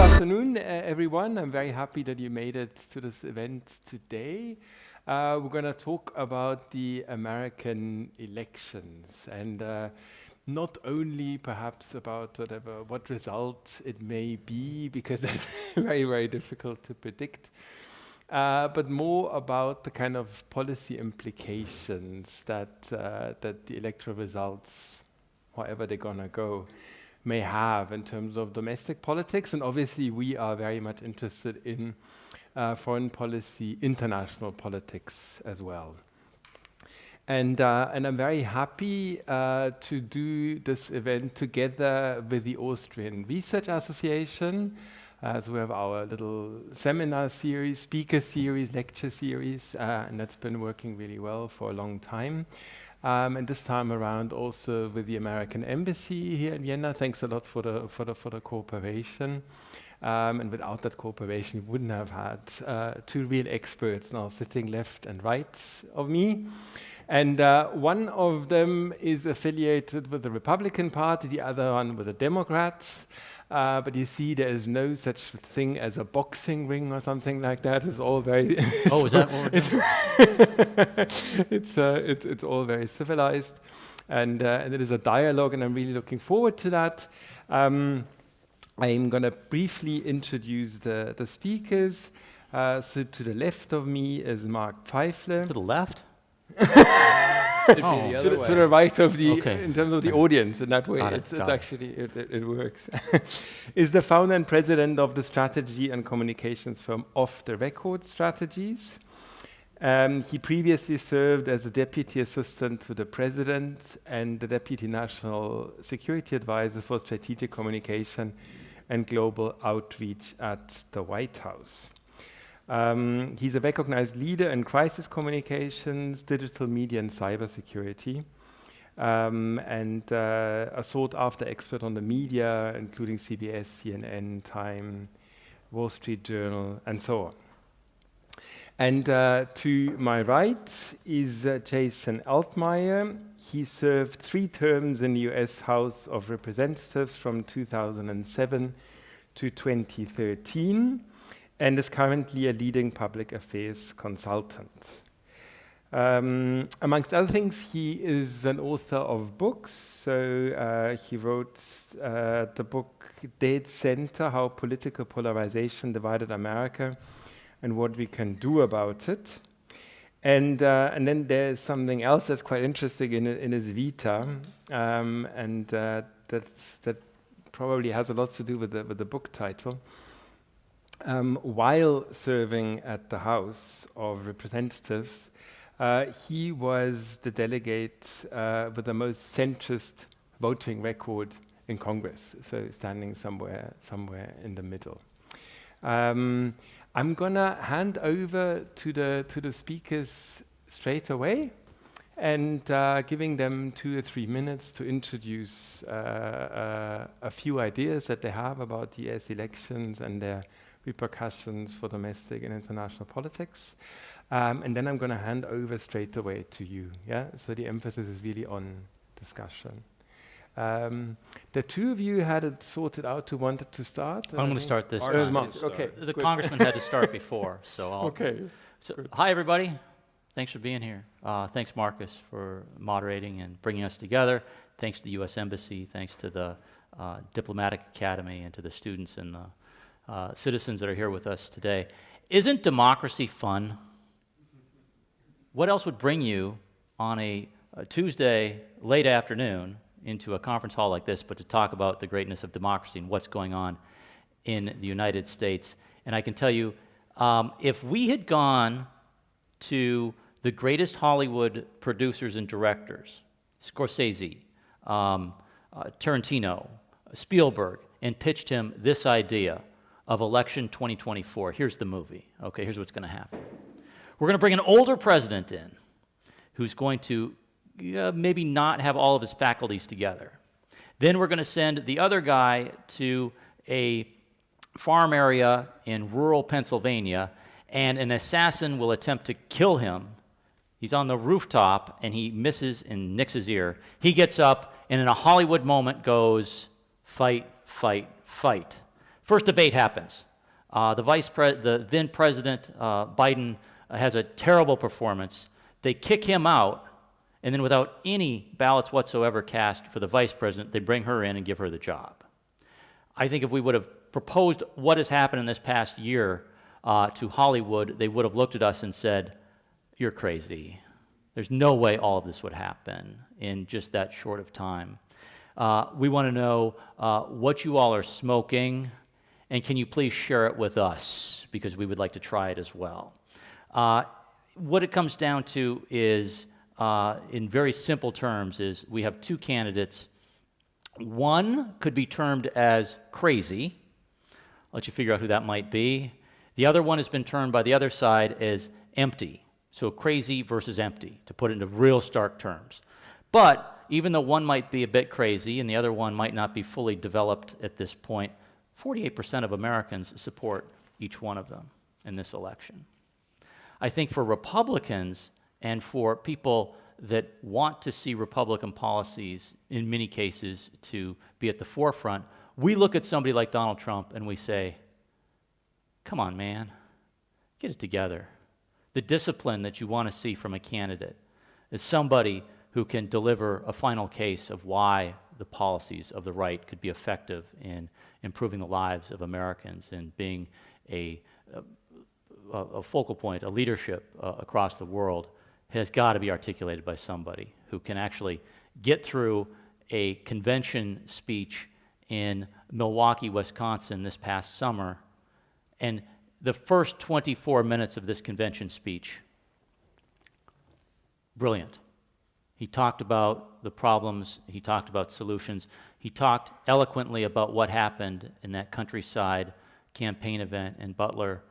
afternoon, everyone. I'm very happy that you made it to this event today. We're going to talk about the American elections and not only perhaps about what result it may be, because that's very, very difficult to predict, but more about the kind of policy implications that the electoral results, however they're going to go, may have in terms of domestic politics. And obviously we are very much interested in foreign policy, international politics as well. And I'm very happy to do this event together with the Austrian Research Association. So we have our little seminar series, speaker series, lecture series, and that's been working really well for a long time. And this time around also with the American Embassy here in Vienna. Thanks a lot for the cooperation. And without that cooperation, we wouldn't have had two real experts now sitting left and right of me. And one of them is affiliated with the Republican Party, the other one with the Democrats. But you see, there is no such thing as a boxing ring or something like that. It's all very... Oh, is that what we're doing? It's all very civilized. And it is a dialogue, and I'm really looking forward to that. I'm going to briefly introduce the speakers. So to the left of me is Mark Pfeifle. To the left? To the right of the, okay. In terms of the audience, in that way, it's actually, it works. Is the founder and president of the strategy and communications firm Off the Record Strategies. He previously served as a deputy assistant to the president and the deputy national security advisor for strategic communication and global outreach at the White House. He's a recognized leader in crisis communications, digital media, and cybersecurity, and a sought-after expert on the media, including CBS, CNN, Time, Wall Street Journal, and so on. And to my right is Jason Altmire. He served 3 terms in the US House of Representatives from 2007 to 2013. And is currently a leading public affairs consultant. Amongst other things, he is an author of books. So he wrote the book Dead Center, How Political Polarization Divided America and What We Can Do About It. And then there's something else that's quite interesting in his vita, and that probably has a lot to do with the book title. While serving at the House of Representatives, he was the delegate with the most centrist voting record in Congress, so standing somewhere in the middle. I'm gonna hand over to the speakers straight away, and giving them 2 or 3 minutes to introduce a few ideas that they have about the US elections and their repercussions for domestic and international politics. And then I'm going to hand over straight away to you. Yeah, so the emphasis is really on discussion. The 2 of you had it sorted out who wanted to start. I'm going to start this time. Okay. The congressman had to start before, so I'll... Okay. So, hi, everybody. Thanks for being here. Thanks, Markus, for moderating and bringing us together. Thanks to the U.S. Embassy. Thanks to the Diplomatic Academy and to the students and the citizens that are here with us today. Isn't democracy fun? What else would bring you on a Tuesday late afternoon into a conference hall like this but to talk about the greatness of democracy and what's going on in the United States? And I can tell you, if we had gone to the greatest Hollywood producers and directors, Scorsese, Tarantino, Spielberg, and pitched him this idea of election 2024. Here's the movie. Okay, here's what's going to happen. We're going to bring an older president in who's going to maybe not have all of his faculties together. Then we're going to send the other guy to a farm area in rural Pennsylvania, and an assassin will attempt to kill him. He's on the rooftop, and he misses and nicks his ear. He gets up, and in a Hollywood moment goes, fight, fight, fight. First debate happens. The then President Biden has a terrible performance. They kick him out, and then without any ballots whatsoever cast for the vice president, they bring her in and give her the job. I think if we would have proposed what has happened in this past year to Hollywood, they would have looked at us and said, "You're crazy. There's no way all of this would happen in just that short of time. We want to know what you all are smoking, and can you please share it with us, because we would like to try it as well." What it comes down to is, in very simple terms, is we have two candidates. One could be termed as crazy. I'll let you figure out who that might be. The other one has been termed by the other side as empty. So crazy versus empty, to put it into real stark terms. But even though one might be a bit crazy and the other one might not be fully developed at this point, 48% of Americans support each one of them in this election. I think for Republicans and for people that want to see Republican policies, in many cases, to be at the forefront, we look at somebody like Donald Trump and we say, come on, man, get it together. The discipline that you want to see from a candidate is somebody who can deliver a final case of why the policies of the right could be effective in improving the lives of Americans and being a focal point, a leadership across the world, has got to be articulated by somebody who can actually get through a convention speech in Milwaukee, Wisconsin this past summer, and the first 24 minutes of this convention speech, brilliant. He talked about the problems, he talked about solutions, he talked eloquently about what happened in that countryside campaign event in Butler.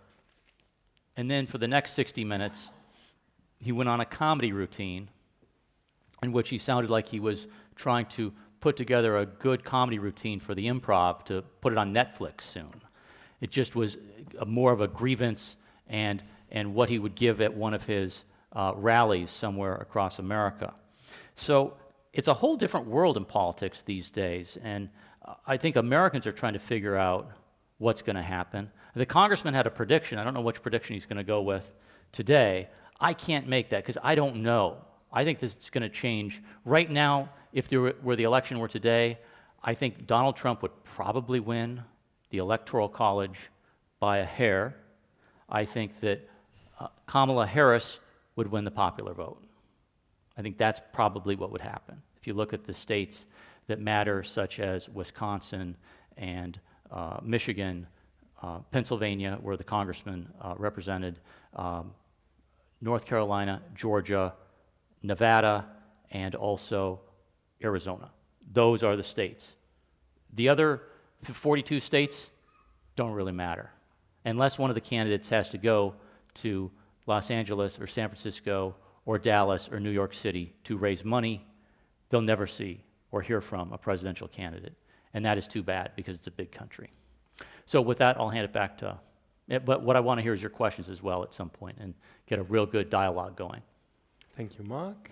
And then for the next 60 minutes, he went on a comedy routine in which he sounded like he was trying to put together a good comedy routine for the Improv to put it on Netflix soon. It just was more of a grievance and what he would give at one of his rallies somewhere across America. So it's a whole different world in politics these days, and I think Americans are trying to figure out what's going to happen. The congressman had a prediction. I don't know which prediction he's going to go with today. I can't make that because I don't know. I think this is going to change. Right now, if there were the election were today, I think Donald Trump would probably win the Electoral College by a hair. I think that Kamala Harris would win the popular vote. I think that's probably what would happen. If you look at the states that matter, such as Wisconsin and Michigan, Pennsylvania, where the congressman represented, North Carolina, Georgia, Nevada, and also Arizona. Those are the states. The other 42 states don't really matter. Unless one of the candidates has to go to Los Angeles or San Francisco or Dallas or New York City to raise money, they'll never see or hear from a presidential candidate. And that is too bad because it's a big country. So with that, I'll hand it back to, but what I want to hear is your questions as well at some point and get a real good dialogue going. Thank you, Mark.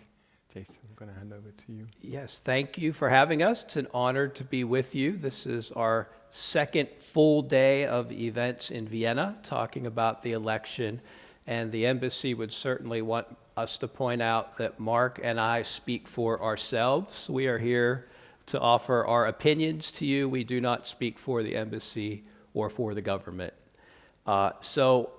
Jason, I'm going to hand over to you. Yes, thank you for having us. It's an honor to be with you. This is our second full day of events in Vienna talking about the election, and the embassy would certainly want us to point out that Mark and I speak for ourselves. We are here to offer our opinions to you. We do not speak for the embassy or for the government. So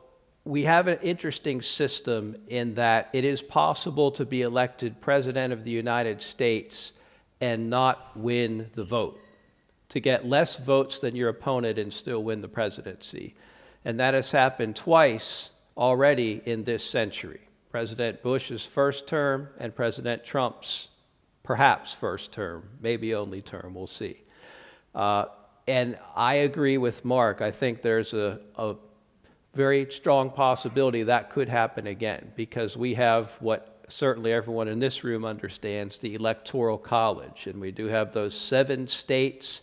we have an interesting system in that it is possible to be elected President of the United States and not win the vote, to get less votes than your opponent and still win the presidency. And that has happened twice already in this century. President Bush's first term and President Trump's perhaps first term, maybe only term, we'll see. And I agree with Mark. I think there's a very strong possibility that could happen again because we have what certainly everyone in this room understands, the Electoral College, and we do have those 7 states,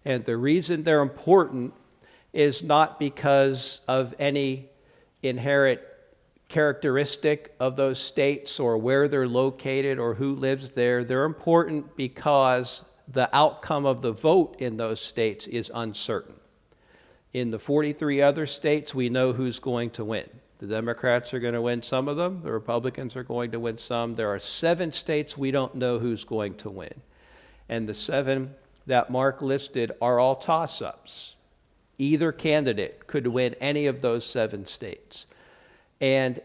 and the reason they're important is not because of any inherent characteristic of those states or where they're located or who lives there. They're important because the outcome of the vote in those states is uncertain. In the 43 other states, we know who's going to win. The Democrats are going to win some of them. The Republicans are going to win some. There are 7 states we don't know who's going to win. And the 7 that Mark listed are all toss-ups. Either candidate could win any of those 7 states. And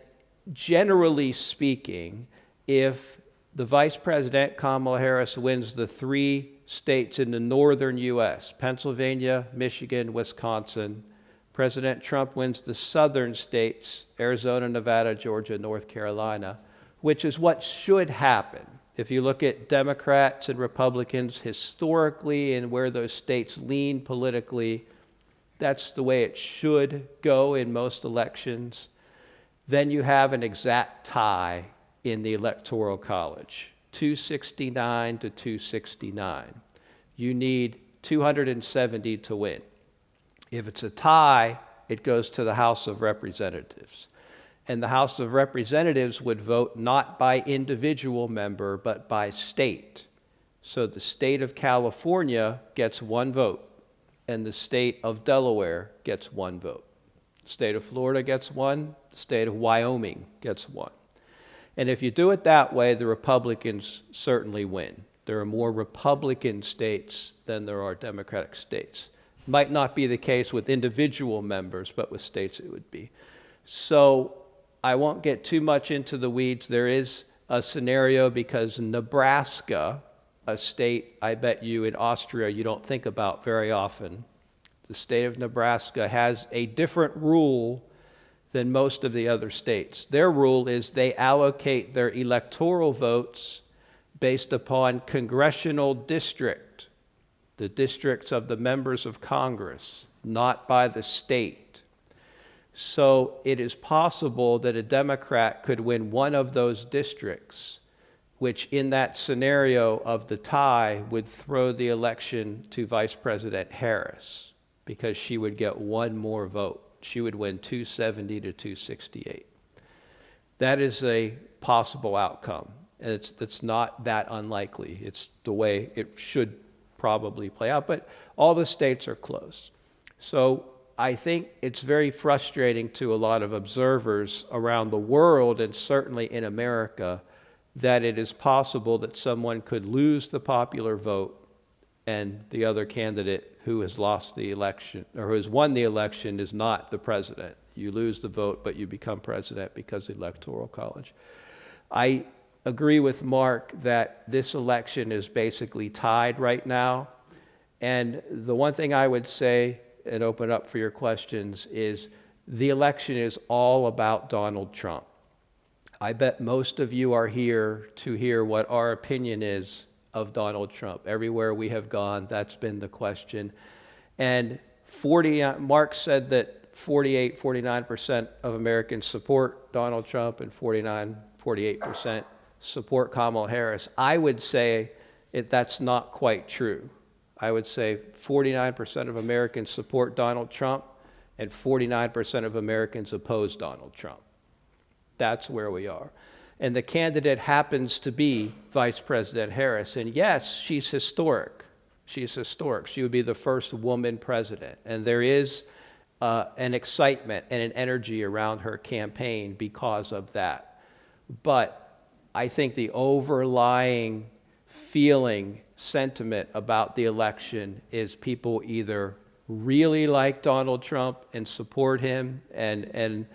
generally speaking, if the Vice President, Kamala Harris, wins the 3 states in the northern U.S., Pennsylvania, Michigan, Wisconsin, President Trump wins the southern states, Arizona, Nevada, Georgia, North Carolina, which is what should happen. If you look at Democrats and Republicans historically and where those states lean politically, that's the way it should go in most elections. Then you have an exact tie in the Electoral College, 269 to 269. You need 270 to win. If it's a tie, it goes to the House of Representatives. And the House of Representatives would vote not by individual member, but by state. So the state of California gets 1 vote, and the state of Delaware gets 1 vote. The state of Florida gets 1, the state of Wyoming gets 1. And if you do it that way, the Republicans certainly win. There are more Republican states than there are Democratic states. Might not be the case with individual members, but with states it would be. So I won't get too much into the weeds. There is a scenario because Nebraska, a state I bet you in Austria you don't think about very often, the state of Nebraska has a different rule than most of the other states. Their rule is they allocate their electoral votes based upon congressional district, the districts of the members of Congress, not by the state. So it is possible that a Democrat could win one of those districts, which in that scenario of the tie would throw the election to Vice President Harris because she would get 1 more vote. She would win 270 to 268. That is a possible outcome. And it's not that unlikely. It's the way it should probably play out, but all the states are close. So I think it's very frustrating to a lot of observers around the world, and certainly in America, that it is possible that someone could lose the popular vote and the other candidate who has lost the election or who has won the election is not the president. You lose the vote, but you become president because of the Electoral College. I agree with Mark that this election is basically tied right now. And the one thing I would say, and open up for your questions, is the election is all about Donald Trump. I bet most of you are here to hear what our opinion is of Donald Trump. Everywhere we have gone, that's been the question. And Mark said that 49% of Americans support Donald Trump and 48% support Kamala Harris. I would say that's not quite true. I would say 49% of Americans support Donald Trump and 49% of Americans oppose Donald Trump. That's where we are. And the candidate happens to be Vice President Harris. And yes, she's historic. She's historic. She would be the first woman president. And there is an excitement and an energy around her campaign because of that. But I think the overlying feeling, sentiment about the election is people either really like Donald Trump and support him and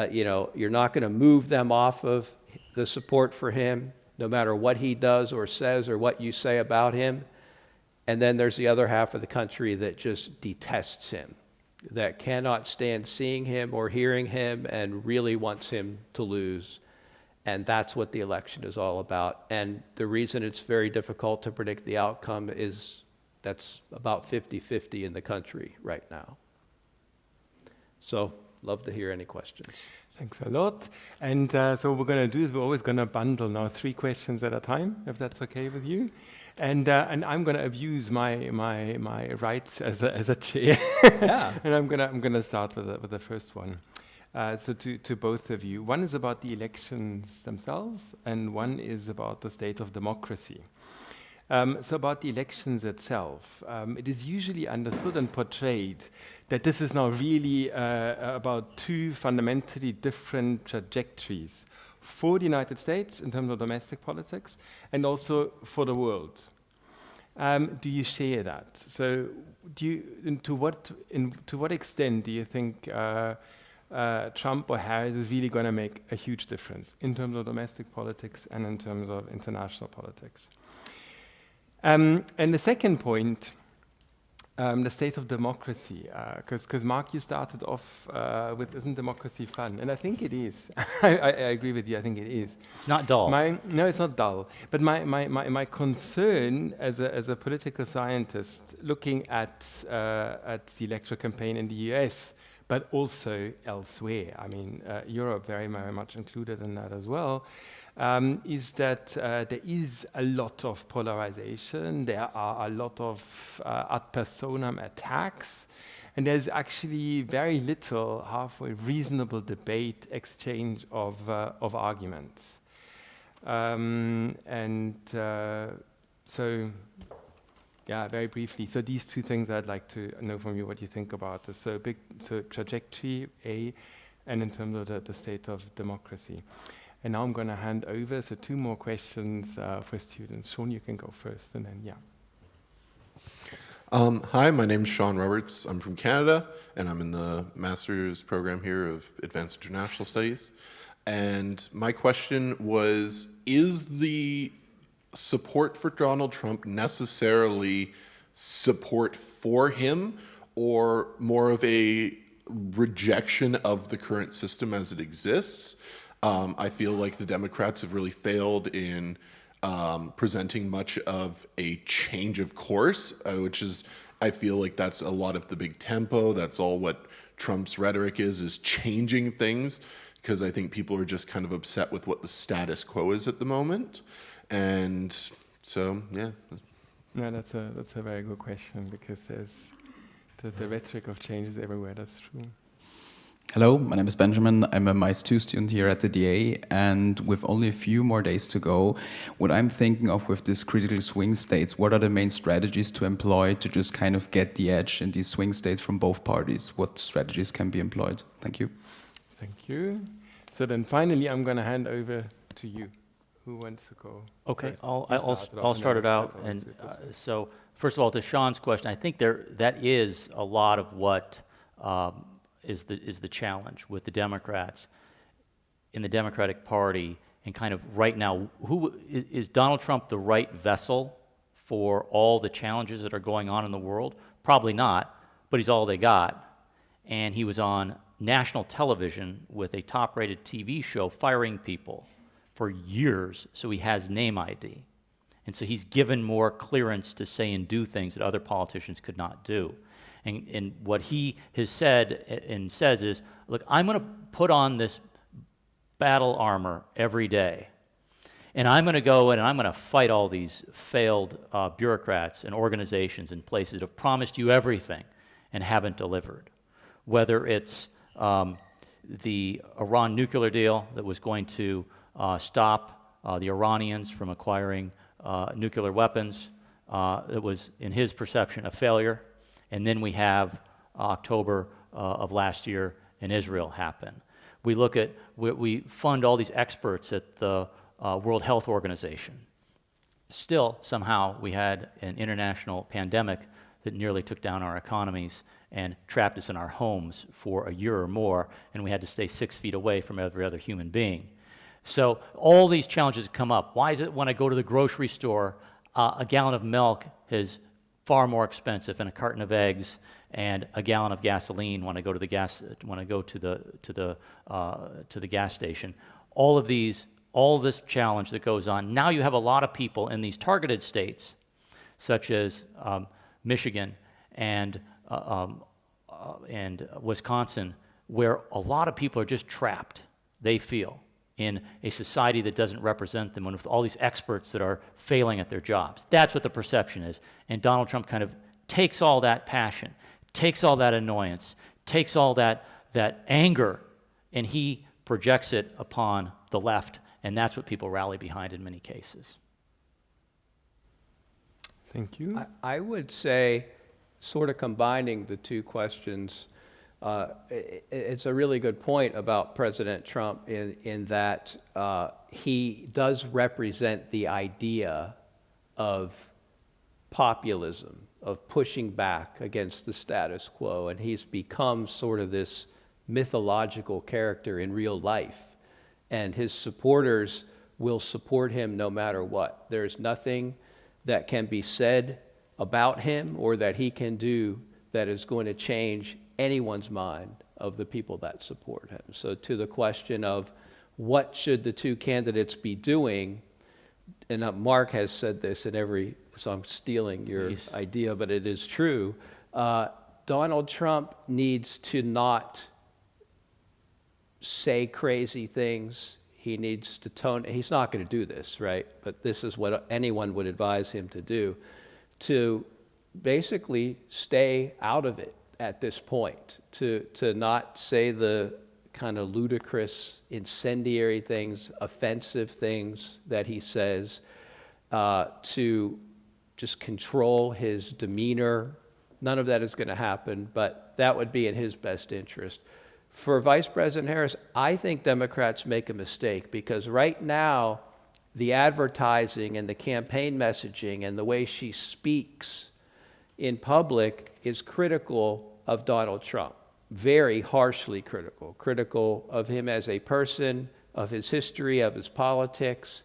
you're not going to move them off of the support for him, no matter what he does or says or what you say about him. And then there's the other half of the country that just detests him, that cannot stand seeing him or hearing him and really wants him to lose. And that's what the election is all about. And the reason it's very difficult to predict the outcome is that's about 50-50 in the country right now. So, love to hear any questions. Thanks a lot. And so what we're going to do is we're always going to bundle now 3 questions at a time, if that's okay with you. And I'm going to abuse my rights as a chair. Yeah. And I'm going to start with the first one. So to both of you, one is about the elections themselves, and one is about the state of democracy. So about the elections itself, it is usually understood and portrayed that this is now really about two fundamentally different trajectories for the United States in terms of domestic politics and also for the world. Do you share that? So to what extent do you think Trump or Harris is really going to make a huge difference in terms of domestic politics and in terms of international politics? And the second point, the state of democracy, because Mark, you started off with, isn't democracy fun? And I think it is. I agree with you, I think it is. It's not dull. No, it's not dull. But my concern as a political scientist looking at the electoral campaign in the US, but also elsewhere, I mean, Europe very, very much included in that as well, is that there is a lot of polarization, there are a lot of ad personam attacks, and there's actually very little halfway reasonable debate, exchange of arguments. So, yeah, very briefly. So these two things I'd like to know from you what you think about this. So trajectory, A, and in terms of the state of democracy. And now I'm going to hand over, so two more questions for students. Sean, you can go first, and then, yeah. Hi, my name is Sean Roberts. I'm from Canada, and I'm in the master's program here of Advanced International Studies. And my question was, is the support for Donald Trump necessarily support for him, or more of a rejection of the current system as it exists? I feel like the Democrats have really failed in presenting much of a change of course, which is, I feel like that's a lot of the big tempo. That's all what Trump's rhetoric is changing things, because I think people are just kind of upset with what the status quo is at the moment. And so, yeah. No, that's a very good question, because there's the rhetoric of change is everywhere, that's true. Hello, my name is Benjamin. I'm a MICE 2 student here at the DA, and with only a few more days to go, what I'm thinking of with these critical swing states, what are the main strategies to employ to just kind of get the edge in these swing states from both parties? What strategies can be employed? Thank you. Thank you. So then finally, I'm going to hand over to you. Who wants to go? Okay, first? I'll start it out. And so, first of all, to Sean's question, I think that is a lot of what is the challenge with the Democrats in the Democratic Party, and kind of right now, is Donald Trump the right vessel for all the challenges that are going on in the world? Probably not, but he's all they got. And he was on national television with a top-rated TV show firing people for years, so he has name ID. And so he's given more clearance to say and do things that other politicians could not do. And what he has said and says is, look, I'm going to put on this battle armor every day, and I'm going to go in and I'm going to fight all these failed bureaucrats and organizations and places that have promised you everything and haven't delivered. Whether it's the Iran nuclear deal that was going to stop the Iranians from acquiring nuclear weapons, that was, in his perception, a failure. And then we have October of last year in Israel happen. We look at, we fund all these experts at the World Health Organization. Still, somehow, we had an international pandemic that nearly took down our economies and trapped us in our homes for a year or more, and we had to stay 6 feet away from every other human being. So all these challenges come up. Why is it when I go to the grocery store, a gallon of milk is far more expensive, and a carton of eggs and a gallon of gasoline when I go to the gas station? All this challenge that goes on. Now you have a lot of people in these targeted states, such as Michigan and Wisconsin, where a lot of people are just trapped, they feel, in a society that doesn't represent them, and with all these experts that are failing at their jobs. That's what the perception is. And Donald Trump kind of takes all that passion, takes all that annoyance, takes all that anger, and he projects it upon the left, and that's what people rally behind in many cases. Thank you. I would say, sort of combining the two questions, it's a really good point about President Trump in that he does represent the idea of populism, of pushing back against the status quo, and he's become sort of this mythological character in real life, and his supporters will support him no matter what. There's nothing that can be said about him or that he can do that is going to change anyone's mind of the people that support him. So to the question of what should the two candidates be doing, and Mark has said this in every, so I'm stealing your idea, but it is true, Donald Trump needs to not say crazy things. He needs to tone, he's not going to do this, right? But this is what anyone would advise him to do, to basically stay out of it at this point, to not say the kind of ludicrous, incendiary things, offensive things that he says, to just control his demeanor. None of that is going to happen, but that would be in his best interest. For Vice President Harris, I think Democrats make a mistake because right now, the advertising and the campaign messaging and the way she speaks in public is critical of Donald Trump, very harshly critical of him as a person, of his history, of his politics.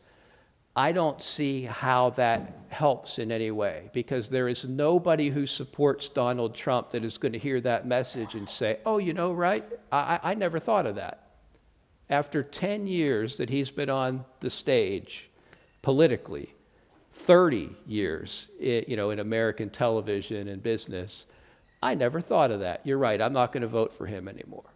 I don't see how that helps in any way because there is nobody who supports Donald Trump that is going to hear that message and say, oh, you know, right, I never thought of that. After 10 years that he's been on the stage politically, 30 years, you know, in American television and business, I never thought of that. You're right, I'm not going to vote for him anymore.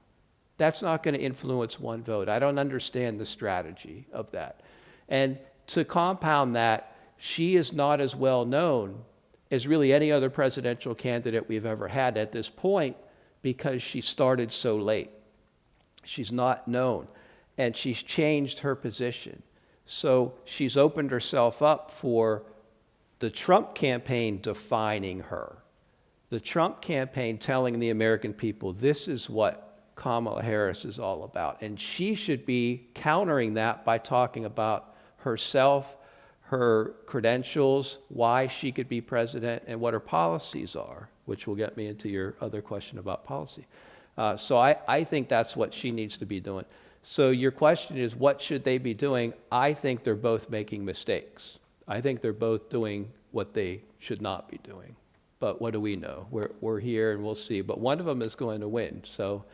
That's not going to influence one vote. I don't understand the strategy of that. And to compound that, she is not as well known as really any other presidential candidate we've ever had at this point because she started so late. She's not known, and she's changed her position. So she's opened herself up for the Trump campaign defining her. The Trump campaign telling the American people, this is what Kamala Harris is all about. And she should be countering that by talking about herself, her credentials, why she could be president, and what her policies are, which will get me into your other question about policy. So I think that's what she needs to be doing. So your question is, what should they be doing? I think they're both making mistakes. I think they're both doing what they should not be doing. But what do we know? We're here and we'll see. But one of them is going to win, so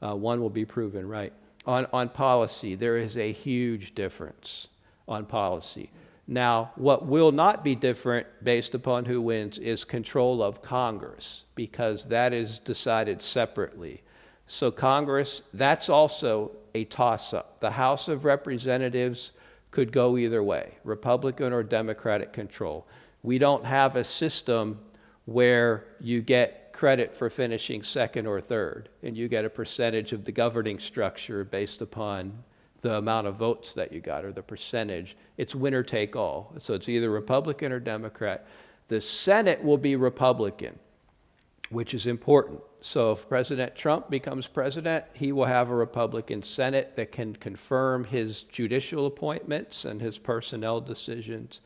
one will be proven right. On policy, there is a huge difference on policy. Now, what will not be different based upon who wins is control of Congress, because that is decided separately. So Congress, that's also a toss-up. The House of Representatives could go either way, Republican or Democratic control. We don't have a system where you get credit for finishing second or third, and you get a percentage of the governing structure based upon the amount of votes that you got, or the percentage. It's winner take all. So it's either Republican or Democrat. The Senate will be Republican, which is important. So if President Trump becomes president, he will have a Republican Senate that can confirm his judicial appointments and his personnel decisions,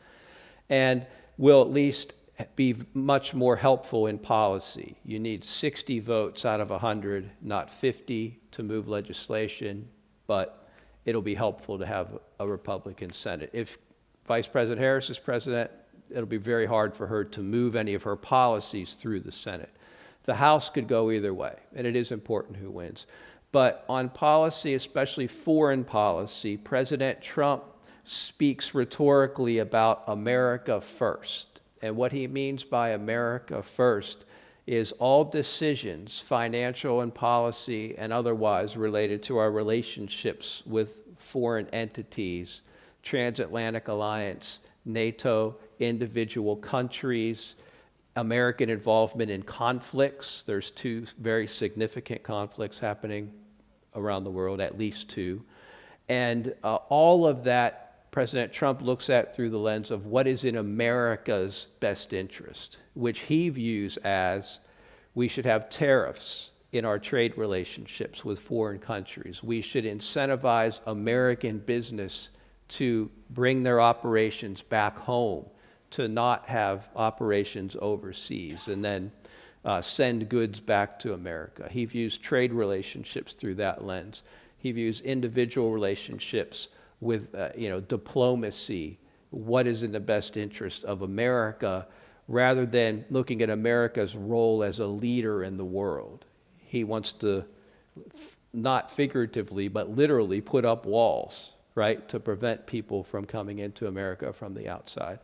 and will at least be much more helpful in policy. You need 60 votes out of 100, not 50, to move legislation, but it'll be helpful to have a Republican Senate. If Vice President Harris is president, it'll be very hard for her to move any of her policies through the Senate. The House could go either way, and it is important who wins. But on policy, especially foreign policy, President Trump speaks rhetorically about America first. And what he means by America first is all decisions, financial and policy and otherwise, related to our relationships with foreign entities, transatlantic alliance, NATO, individual countries, American involvement in conflicts. There's 2 very significant conflicts happening around the world, at least 2. And all of that President Trump looks at it through the lens of what is in America's best interest, which he views as we should have tariffs in our trade relationships with foreign countries. We should incentivize American business to bring their operations back home, to not have operations overseas, and then send goods back to America. He views trade relationships through that lens. He views individual relationships with diplomacy, what is in the best interest of America, rather than looking at America's role as a leader in the world. He wants to, not figuratively, but literally put up walls, right, to prevent people from coming into America from the outside.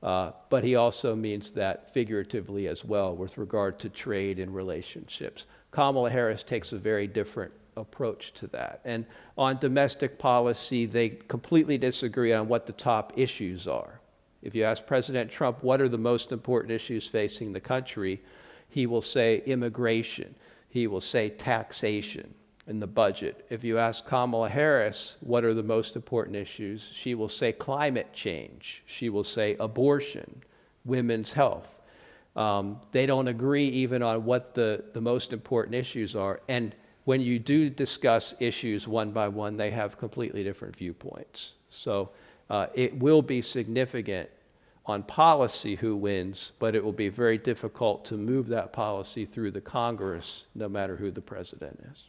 But he also means that figuratively as well with regard to trade and relationships. Kamala Harris takes a very different approach to that. And on domestic policy, they completely disagree on what the top issues are. If you ask President Trump, what are the most important issues facing the country, he will say immigration. He will say taxation in the budget. If you ask Kamala Harris, what are the most important issues, she will say climate change. She will say abortion, women's health. They don't agree even on what the most important issues are. And when you do discuss issues one by one, they have completely different viewpoints. So it will be significant on policy who wins, but it will be very difficult to move that policy through the Congress, no matter who the president is.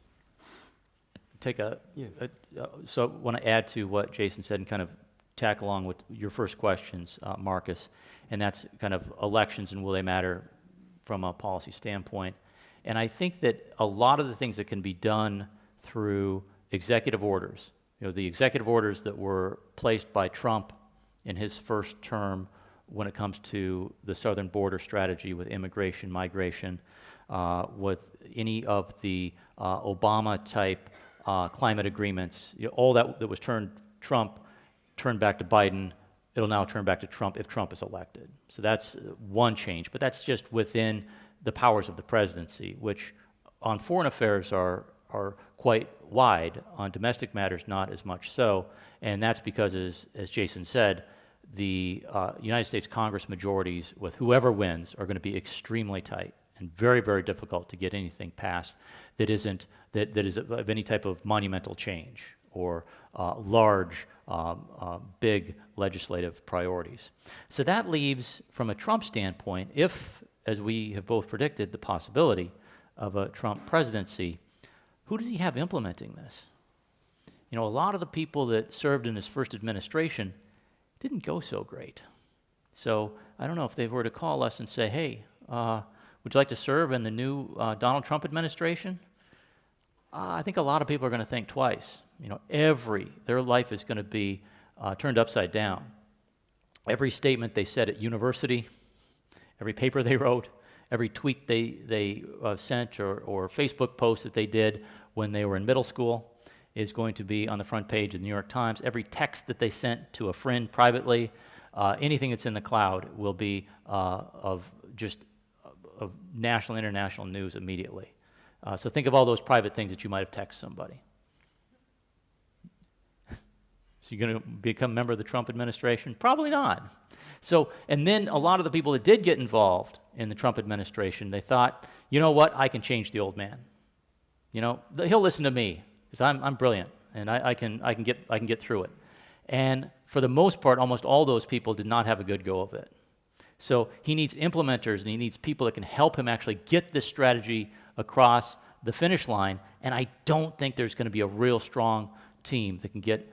So I want to add to what Jason said and kind of tack along with your first questions, Markus, and that's kind of elections and will they matter from a policy standpoint. And I think that a lot of the things that can be done through executive orders, the executive orders that were placed by Trump in his first term when it comes to the southern border strategy with immigration, migration, with any of the Obama-type climate agreements, all that was Trump turned back to Biden, it'll now turn back to Trump if Trump is elected. So that's one change, but that's just within the powers of the presidency, which on foreign affairs are quite wide, on domestic matters not as much so, and that's because, as Jason said, the United States Congress majorities with whoever wins are going to be extremely tight and very, very difficult to get anything passed that is of any type of monumental change or large, big legislative priorities. So that leaves, from a Trump standpoint, if, as we have both predicted, the possibility of a Trump presidency, who does he have implementing this? A lot of the people that served in his first administration didn't go so great. So I don't know if they were to call us and say, hey, would you like to serve in the new Donald Trump administration? I think a lot of people are going to think twice. Their life is going to be turned upside down. Every statement they said at university, every paper they wrote, every tweet they sent or Facebook post that they did when they were in middle school is going to be on the front page of the New York Times. Every text that they sent to a friend privately, anything that's in the cloud will be of national, international news immediately. So think of all those private things that you might have texted somebody. So you're going to become a member of the Trump administration? Probably not. So, and then a lot of the people that did get involved in the Trump administration, they thought, you know what, I can change the old man. He'll listen to me because I'm brilliant and I can get through it. And for the most part, almost all those people did not have a good go of it. So he needs implementers and he needs people that can help him actually get this strategy across the finish line. And I don't think there's going to be a real strong team that can get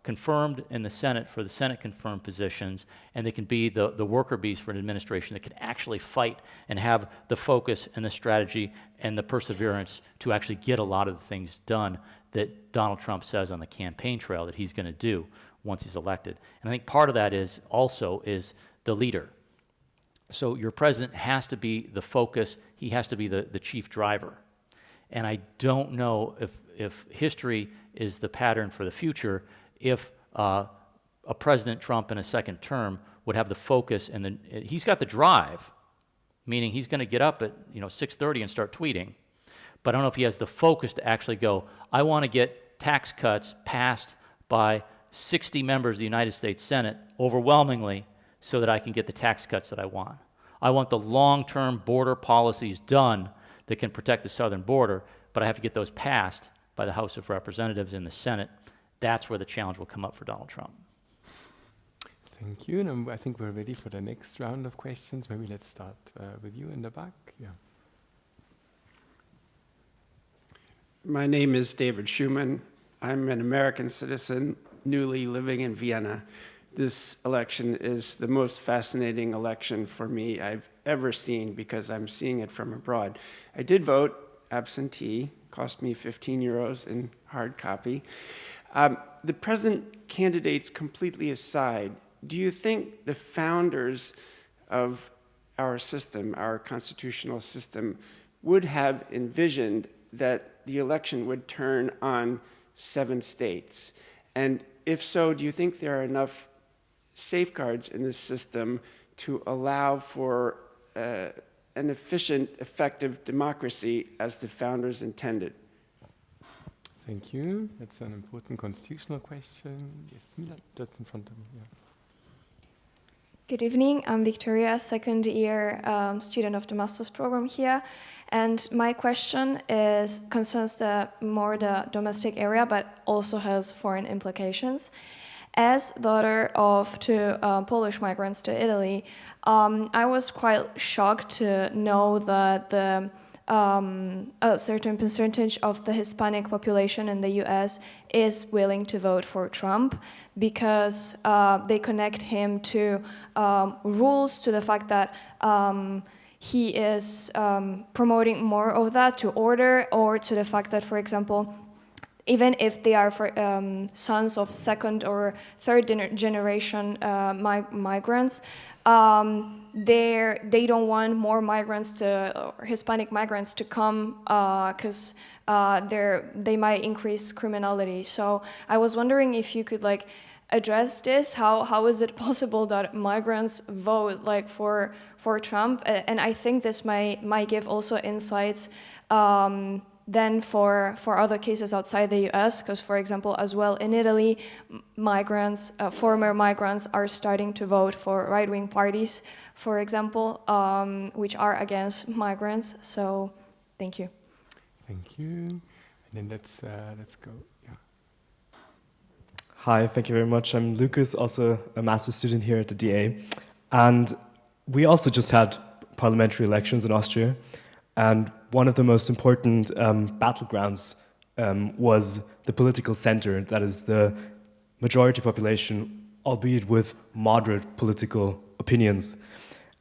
confirmed in the Senate for the Senate confirmed positions, and they can be the worker bees for an administration that can actually fight and have the focus and the strategy and the perseverance to actually get a lot of the things done that Donald Trump says on the campaign trail that he's going to do once he's elected. And I think part of that is the leader. So your president has to be the focus, he has to be the chief driver. And I don't know if history is the pattern for the future, if a President Trump in a second term would have the focus and he's got the drive, meaning he's going to get up at 6:30 and start tweeting. But I don't know if he has the focus to actually go, I want to get tax cuts passed by 60 members of the United States Senate overwhelmingly so that I can get the tax cuts that I want. I want the long-term border policies done that can protect the southern border, but I have to get those passed by the House of Representatives and the Senate. That's where the challenge will come up for Donald Trump. Thank you. And I think we're ready for the next round of questions. Maybe let's start with you in the back. Yeah. My name is David Schumann. I'm an American citizen, newly living in Vienna. This election is the most fascinating election for me I've ever seen because I'm seeing it from abroad. I did vote absentee, cost me 15 euros in hard copy. The present candidates completely aside, do you think the founders of our system, our constitutional system, would have envisioned that the election would turn on 7 states? And if so, do you think there are enough safeguards in this system to allow for an efficient, effective democracy as the founders intended? Thank you. That's an important constitutional question. Yes, Milan, just in front of me. Yeah. Good evening. I'm Victoria, second year student of the master's program here. And my question concerns more the domestic area, but also has foreign implications. As daughter of 2 Polish migrants to Italy, I was quite shocked to know that a certain percentage of the Hispanic population in the US is willing to vote for Trump because they connect him to rules, to the fact that he is promoting more of that, to order, or to the fact that, for example, even if they are sons of second or third generation migrants, they don't want more migrants or Hispanic migrants to come because they might increase criminality. So I was wondering if you could address this. How is it possible that migrants vote for Trump? And I think this might give also insights then for other cases outside the US, because, for example, as well in Italy, migrants, former migrants are starting to vote for right-wing parties, for example, which are against migrants. So, thank you. Thank you. And then let's go. Yeah. Hi, thank you very much. I'm Lucas, also a master's student here at the DA. And we also just had parliamentary elections in Austria. And one of the most important battlegrounds was the political center, that is the majority population, albeit with moderate political opinions.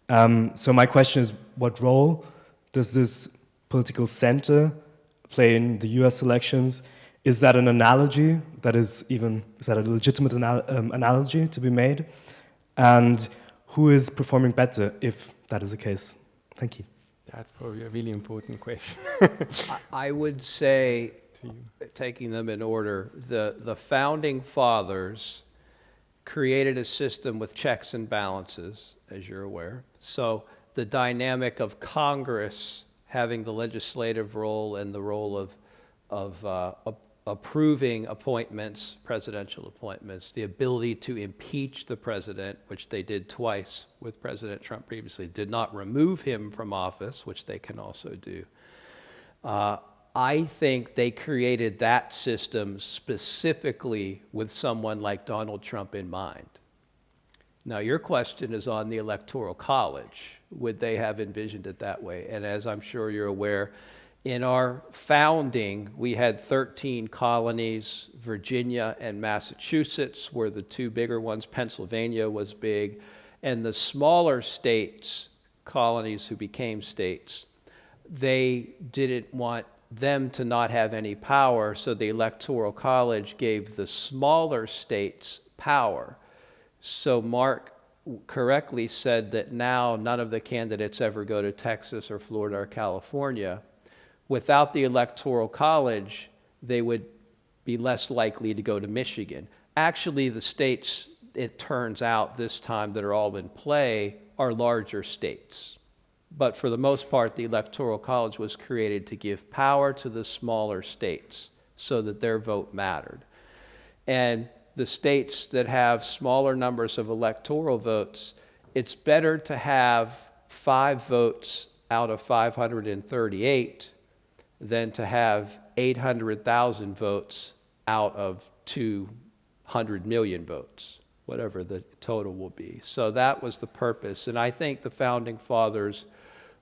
So my question is, what role does this political center play in the US elections? Is that an analogy is that a legitimate analogy to be made? And who is performing better if that is the case? Thank you. That's probably a really important question. I would say, taking them in order, the founding fathers created a system with checks and balances, as you're aware. So the dynamic of Congress having the legislative role and the role of approving appointments, presidential appointments, the ability to impeach the president, which they did twice with President Trump previously, did not remove him from office, which they can also do. I think they created that system specifically with someone like Donald Trump in mind. Now, your question is on the Electoral College. Would they have envisioned it that way? And as I'm sure you're aware, in our founding, we had 13 colonies. Virginia and Massachusetts were the 2 bigger ones. Pennsylvania was big. And the smaller states, colonies who became states, they didn't want them to not have any power, so the Electoral College gave the smaller states power. So Mark correctly said that now none of the candidates ever go to Texas or Florida or California. Without the Electoral College, they would be less likely to go to Michigan. Actually, the states, it turns out this time, that are all in play are larger states. But for the most part, the Electoral College was created to give power to the smaller states so that their vote mattered. And the states that have smaller numbers of electoral votes, it's better to have 5 votes out of 538 than to have 800,000 votes out of 200 million votes, whatever the total will be. So that was the purpose. And I think the Founding Fathers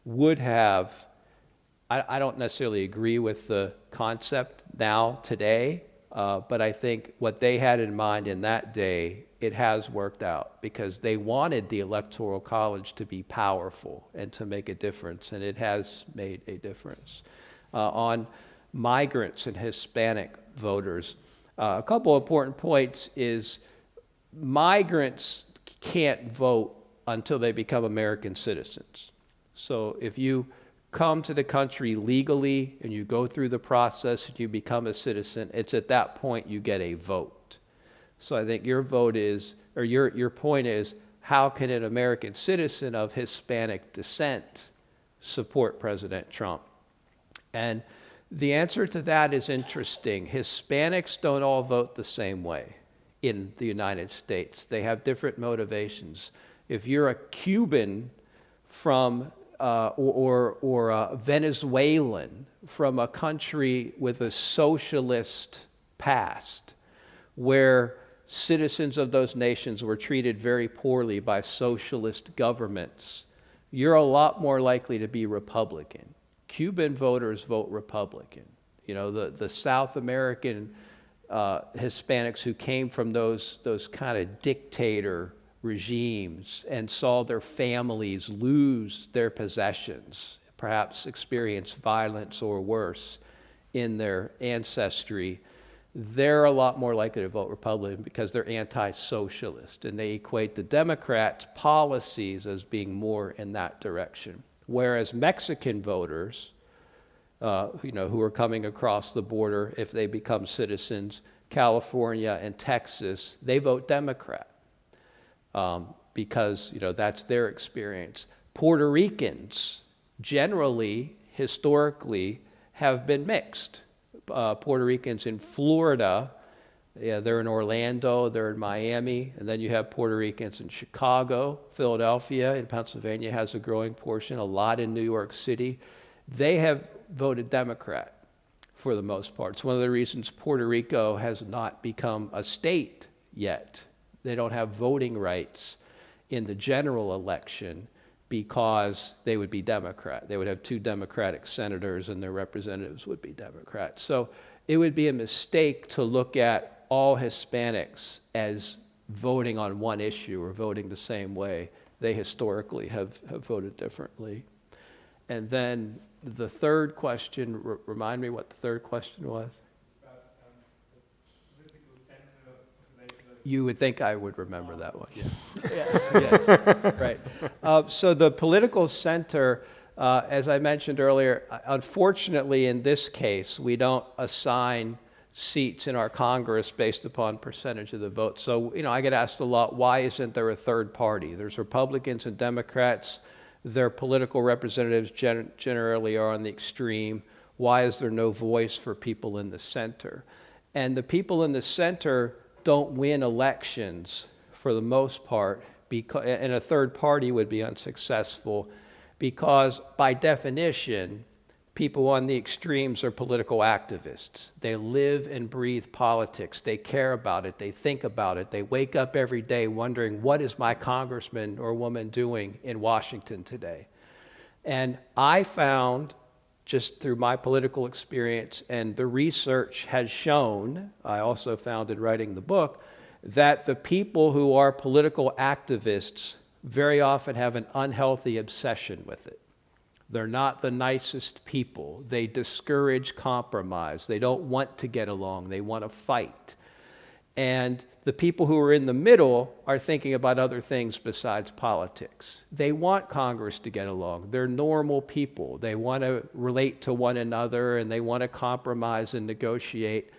would have, I don't necessarily agree with the concept now, today, but I think what they had in mind in that day, it has worked out because they wanted the Electoral College to be powerful and to make a difference, and it has made a difference. On migrants and Hispanic voters, a couple important points is migrants can't vote until they become American citizens. So if you come to the country legally and you go through the process and you become a citizen, it's at that point you get a vote. So I think your vote is, or your point is, how can an American citizen of Hispanic descent support President Trump? And the answer to that is interesting. Hispanics don't all vote the same way in the United States. They have different motivations. If you're a Cuban from or a Venezuelan from a country with a socialist past, where citizens of those nations were treated very poorly by socialist governments, you're a lot more likely to be Republican. Cuban voters vote Republican. You know, the South American Hispanics who came from those kind of dictator regimes and saw their families lose their possessions, perhaps experience violence or worse in their ancestry, they're a lot more likely to vote Republican because they're anti-socialist, and they equate the Democrats' policies as being more in that direction. Whereas Mexican voters, who are coming across the border, if they become citizens, California and Texas, they vote Democrat. Because that's their experience. Puerto Ricans generally, historically, have been mixed. Puerto Ricans in Florida, they're in Orlando, they're in Miami, and then you have Puerto Ricans in Chicago, Philadelphia, in Pennsylvania has a growing portion, a lot in New York City. They have voted Democrat for the most part. It's one of the reasons Puerto Rico has not become a state yet. They don't have voting rights in the general election because they would be Democrat. They would have 2 Democratic senators and their representatives would be Democrats. So it would be a mistake to look at all Hispanics as voting on one issue or voting the same way. They historically have voted differently. And then the third question, remind me what the third question was? You would think I would remember that one. Yes, right. So the political center, as I mentioned earlier, unfortunately in this case, we don't assign seats in our Congress based upon percentage of the vote. So, I get asked a lot, why isn't there a third party? There's Republicans and Democrats. Their political representatives generally are on the extreme. Why is there no voice for people in the center? And the people in the center don't win elections for the most part, and a third party would be unsuccessful because, by definition, people on the extremes are political activists. They live and breathe politics. They care about it. They think about it. They wake up every day wondering, what is my congressman or woman doing in Washington today? And I found, just through my political experience, and the research has shown, I also found in writing the book, that the people who are political activists very often have an unhealthy obsession with it. They're not the nicest people. They discourage compromise. They don't want to get along. They want to fight. And the people who are in the middle are thinking about other things besides politics. They want Congress to get along. They're normal people. They want to relate to one another, and they want to compromise and negotiate.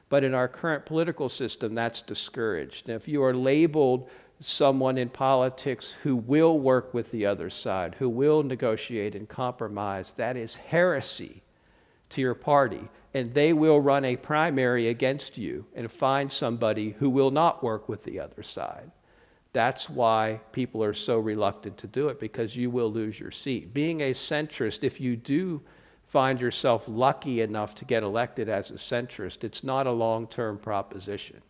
But in our current political system, that's discouraged. And if you are labeled someone in politics who will work with the other side, who will negotiate and compromise, that is heresy to your party. and they will run a primary against you and find somebody who will not work with the other side. That's why people are so reluctant to do it, because you will lose your seat. Being a centrist, if you do find yourself lucky enough to get elected as a centrist, it's not a long-term proposition,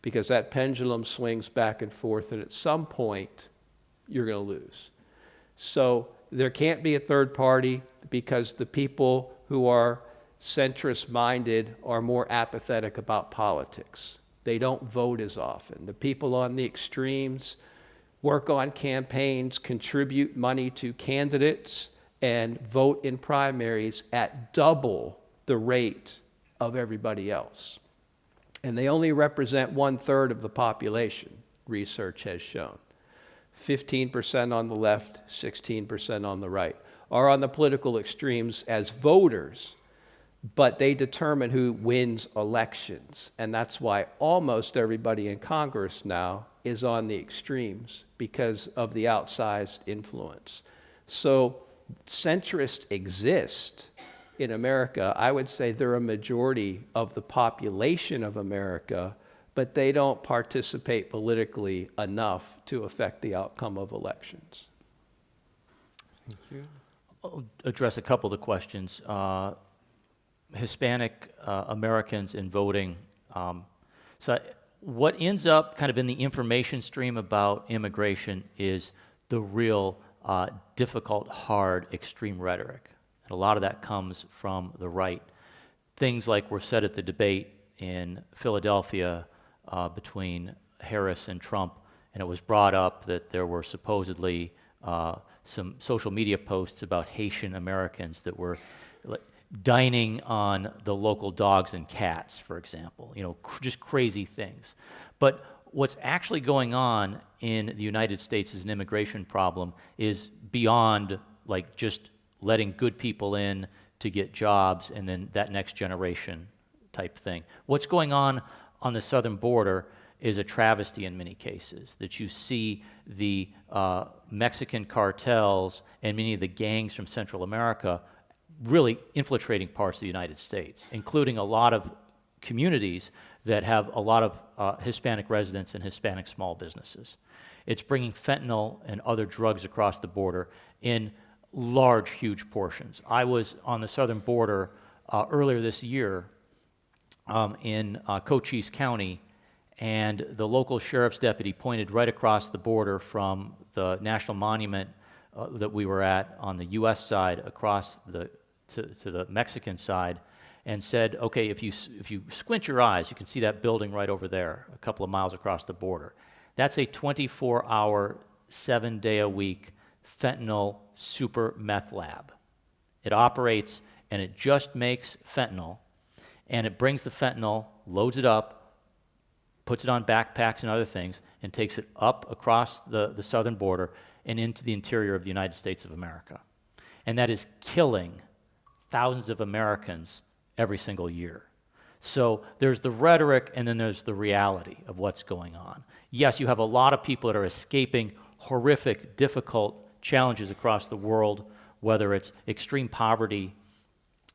because that pendulum swings back and forth, and at some point, you're going to lose. So there can't be a third party, because the people who are centrist-minded are more apathetic about politics. They don't vote as often. The people on the extremes work on campaigns, contribute money to candidates, and vote in primaries at double the rate of everybody else. And they only represent 1/3 of the population, research has shown. 15% on the left, 16% on the right are on the political extremes as voters, but they determine who wins elections. And that's why almost everybody in Congress now is on the extremes, because of the outsized influence. So centrists exist in America. I would say they're a majority of the population of America, but they don't participate politically enough to affect the outcome of elections. Thank you. I'll address a couple of the questions. Hispanic Americans in voting. So what ends up kind of in the information stream about immigration is the real difficult, hard, extreme rhetoric. And a lot of that comes from the right. Things like were said at the debate in Philadelphia between Harris and Trump, and it was brought up that there were supposedly some social media posts about Haitian Americans that were dining on the local dogs and cats, for example, just crazy things. But what's actually going on in the United States as an immigration problem is beyond like just letting good people in to get jobs and then that next generation type thing. What's going on the southern border is a travesty in many cases, that you see the Mexican cartels and many of the gangs from Central America really infiltrating parts of the United States, including a lot of communities that have a lot of Hispanic residents and Hispanic small businesses. It's bringing fentanyl and other drugs across the border in large, huge portions. I was on the southern border earlier this year in Cochise County, and the local sheriff's deputy pointed right across the border from the national monument that we were at on the U.S. side across to the Mexican side, and said, okay, if you squint your eyes, you can see that building right over there, a couple of miles across the border. That's a 24-hour, 7-day-a-week fentanyl super meth lab. It operates, and it just makes fentanyl, and it brings the fentanyl, loads it up, puts it on backpacks and other things, and takes it up across the southern border and into the interior of the United States of America. And that is killing thousands of Americans every single year. So there's the rhetoric, and then there's the reality of what's going on. Yes, you have a lot of people that are escaping horrific, difficult challenges across the world, whether it's extreme poverty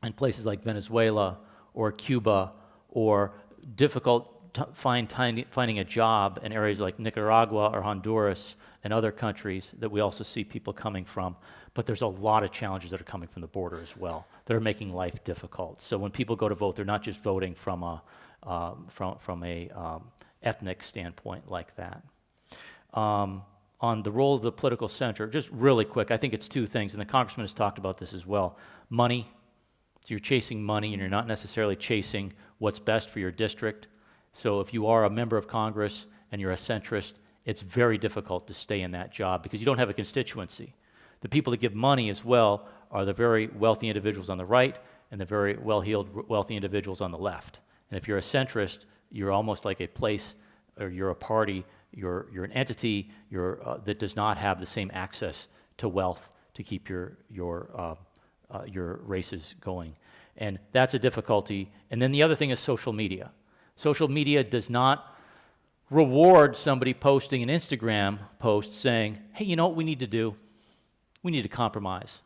in places like Venezuela or Cuba, or difficult finding a job in areas like Nicaragua or Honduras and other countries that we also see people coming from. But there's a lot of challenges that are coming from the border as well that are making life difficult. So when people go to vote, they're not just voting from a ethnic standpoint like that. On the role of the political center, just really quick, I think it's two things, and the congressman has talked about this as well. Money, so you're chasing money and you're not necessarily chasing what's best for your district. So if you are a member of Congress and you're a centrist, it's very difficult to stay in that job because you don't have a constituency. The people that give money as well are the very wealthy individuals on the right and the very well-heeled wealthy individuals on the left. And if you're a centrist, you're almost like a place, or you're a party, you're an entity that does not have the same access to wealth to keep your races going. And that's a difficulty. And then the other thing is social media. Social media does not reward somebody posting an Instagram post saying, hey, you know what we need to do? We need to compromise.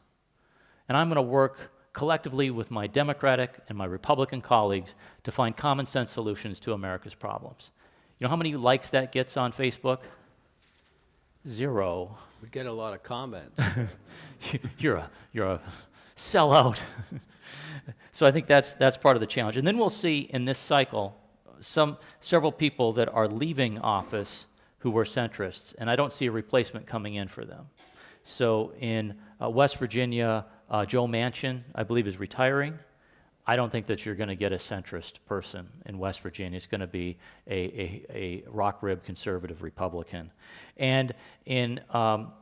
And I'm going to work collectively with my Democratic and my Republican colleagues to find common sense solutions to America's problems. You know how many likes that gets on Facebook? 0. We get a lot of comments. You're a sellout. So I think that's part of the challenge. And then we'll see in this cycle several people that are leaving office who were centrists, and I don't see a replacement coming in for them. So in West Virginia, Joe Manchin, I believe, is retiring. I don't think that you're going to get a centrist person in West Virginia. It's going to be a rock-rib conservative Republican. And in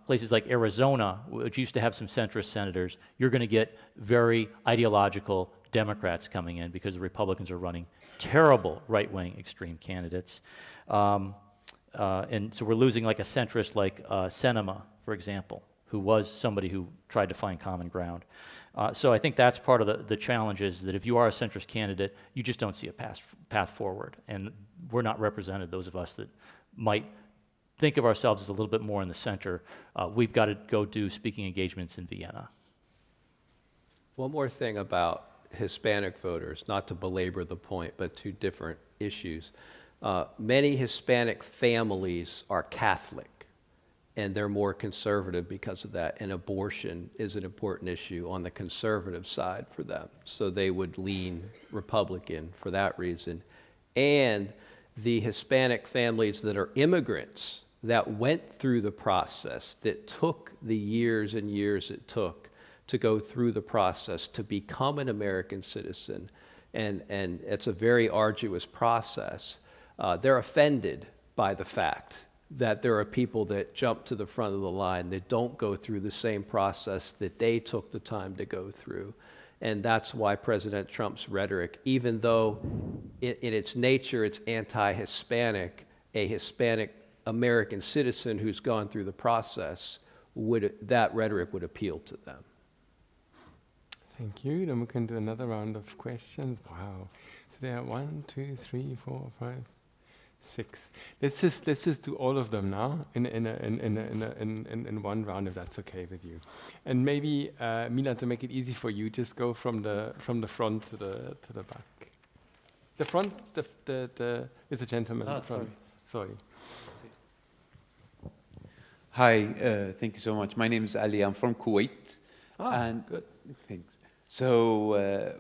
places like Arizona, which used to have some centrist senators, you're going to get very ideological Democrats coming in because the Republicans are running terrible right-wing extreme candidates. And so we're losing like a centrist like Sinema, for example, who was somebody who tried to find common ground. So I think that's part of the challenge, is that if you are a centrist candidate, you just don't see a path forward. And we're not represented, those of us that might think of ourselves as a little bit more in the center. We've got to go do speaking engagements in Vienna. One more thing about Hispanic voters, not to belabor the point, but two different issues. Many Hispanic families are Catholic, and they're more conservative because of that, and abortion is an important issue on the conservative side for them. So they would lean Republican for that reason. And the Hispanic families that are immigrants that went through the process, that took the years and years it took to go through the process to become an American citizen, and it's a very arduous process, they're offended by the fact that there are people that jump to the front of the line that don't go through the same process that they took the time to go through. And that's why President Trump's rhetoric, even though in its nature it's anti-Hispanic, a Hispanic American citizen who's gone through the process, that rhetoric would appeal to them. Thank you. Then we can do another round of questions. Wow. So there are 1, 2, 3, 4, 5, 6. Let's just do all of them now in one round, if that's okay with you. And maybe Milan, to make it easy for you, just go from the front to the back. The front, is a gentleman. Ah, sorry. Hi, thank you so much. My name is Ali. I'm from Kuwait. And good. Thanks. So,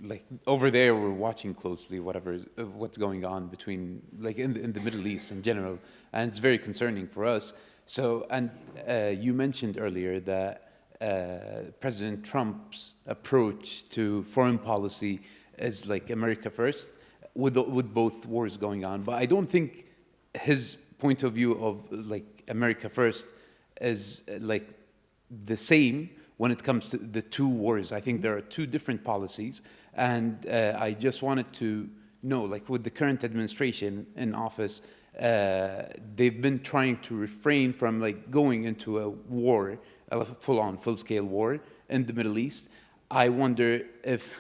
like over there, we're watching closely what's going on between, like in the Middle East in general, and it's very concerning for us. So, and you mentioned earlier that President Trump's approach to foreign policy is like America first, with both wars going on. But I don't think his point of view of like America first is like the same when it comes to the two wars. I think there are two different policies, and I just wanted to know, like with the current administration in office, they've been trying to refrain from like going into a war, a full-on, full-scale war in the Middle East. I wonder if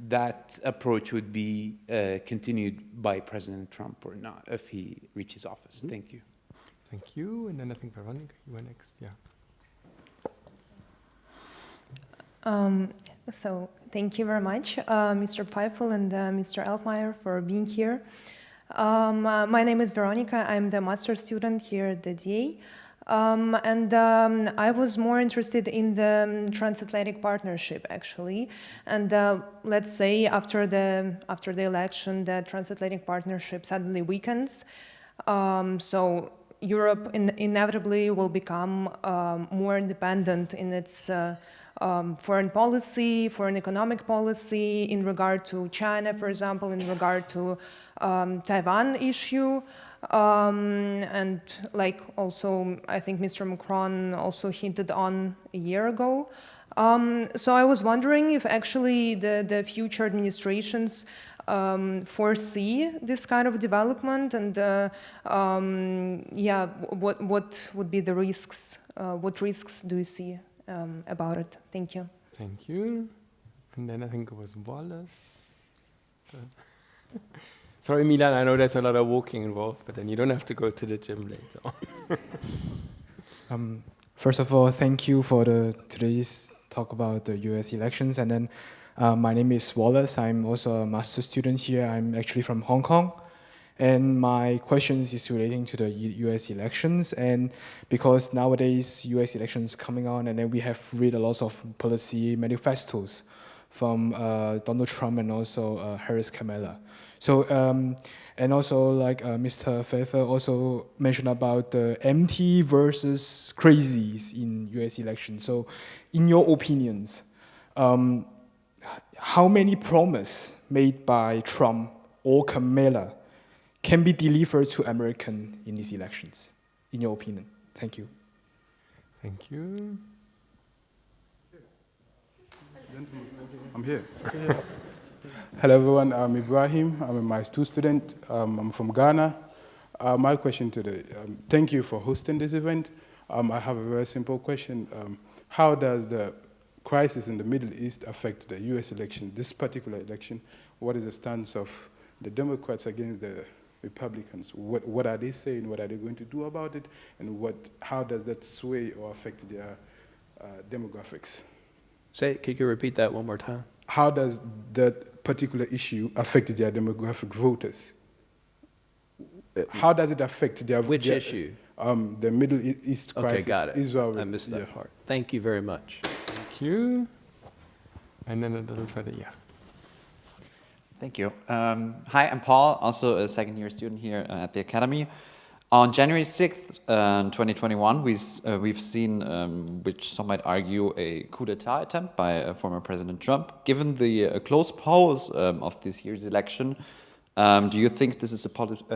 that approach would be continued by President Trump or not, if he reaches office. Mm-hmm. Thank you. Thank you. And then I think Veronica, you were next. Yeah. So thank you very much, Mr. Pfeifle and Mr. Altmire, for being here. My name is Veronica. I'm the master's student here at the DA. I was more interested in the transatlantic partnership, actually. And let's say after the election, the transatlantic partnership suddenly weakens. So Europe inevitably will become more independent in its foreign policy, foreign economic policy, in regard to China, for example, in regard to Taiwan issue. And like also, I think Mr. Macron also hinted on a year ago. So I was wondering if actually the future administrations foresee this kind of development, and yeah, what would be the risks? What risks do you see about it? Thank you. Thank you. And then I think it was Wallace. Sorry, Milan, I know there's a lot of walking involved, but then you don't have to go to the gym later on. First of all, thank you for today's talk about the US elections. And then my name is Wallace. I'm also a master's student here. I'm actually from Hong Kong. And my question is relating to the US elections. And because nowadays US elections coming on, and then we have read a lot of policy manifestos from Donald Trump and also Harris Kamala. So, and also like Mr. Pfeifle also mentioned about the empty versus crazies in US elections. So in your opinions, how many promises made by Trump or Kamala can be delivered to Americans in these elections, in your opinion? Thank you. Thank you. I'm here. Hello everyone, I'm Ibrahim, I'm a MICE2 student, I'm from Ghana. My question today, thank you for hosting this event. I have a very simple question. How does the crisis in the Middle East affect the US election, this particular election? What is the stance of the Democrats against the Republicans? What are they saying? What are they going to do about it? And how does that sway or affect their demographics? Could you repeat that one more time? How does that particular issue affect their demographic voters? How does it affect their... Which issue? The Middle East crisis. Okay, got it. Israel, I missed that part. Thank you very much. Thank you. And then a little further, yeah. Thank you. Hi, I'm Paul, also a second-year student here at the Academy. On January 6th, 2021, we've seen, which some might argue, a coup d'etat attempt by former President Trump. Given the close polls of this year's election, do you think this is a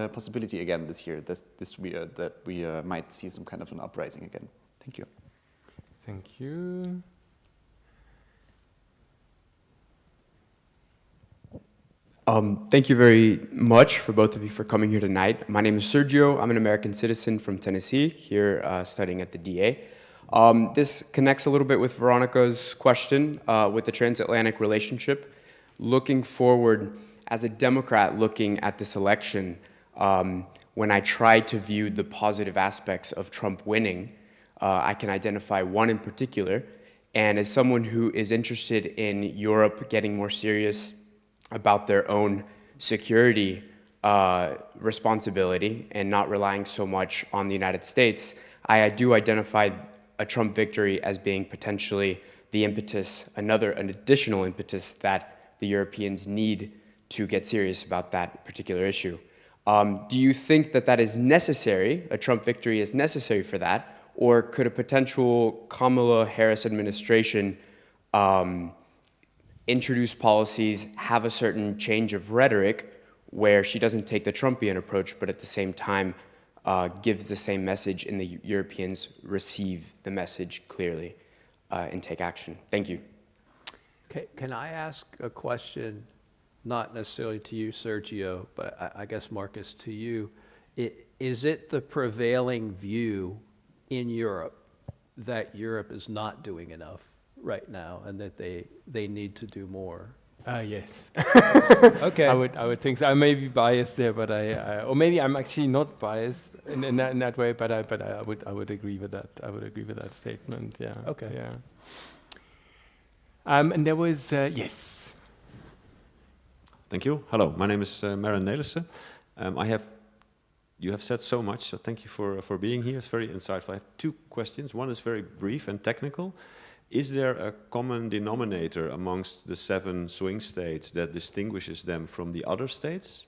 possibility again this year, that we might see some kind of an uprising again? Thank you. Thank you. Thank you very much for both of you for coming here tonight. My name is Sergio. I'm an American citizen from Tennessee, here studying at the DA. This connects a little bit with Veronica's question with the transatlantic relationship. Looking forward, as a Democrat looking at this election, when I try to view the positive aspects of Trump winning, I can identify one in particular. And as someone who is interested in Europe getting more serious about their own security responsibility and not relying so much on the United States, I do identify a Trump victory as being potentially the impetus, an additional impetus that the Europeans need to get serious about that particular issue. Do you think that that is necessary, a Trump victory is necessary for that, or could a potential Kamala Harris administration introduce policies, have a certain change of rhetoric where she doesn't take the Trumpian approach, but at the same time gives the same message and the Europeans receive the message clearly and take action? Thank you. Can I ask a question, not necessarily to you, Sergio, but I guess, Markus, to you? Is it the prevailing view in Europe that Europe is not doing enough right now, and that they need to do more? Yes. Okay. I would think so. I may be biased there, but or maybe I'm actually not biased in that way. But I would agree with that. I would agree with that statement. Yeah. Okay. Yeah. And there was yes. Thank you. Hello, my name is Maren Nelissen. You have said so much, so thank you for being here. It's very insightful. I have two questions. One is very brief and technical. Is there a common denominator amongst the 7 swing states that distinguishes them from the other states?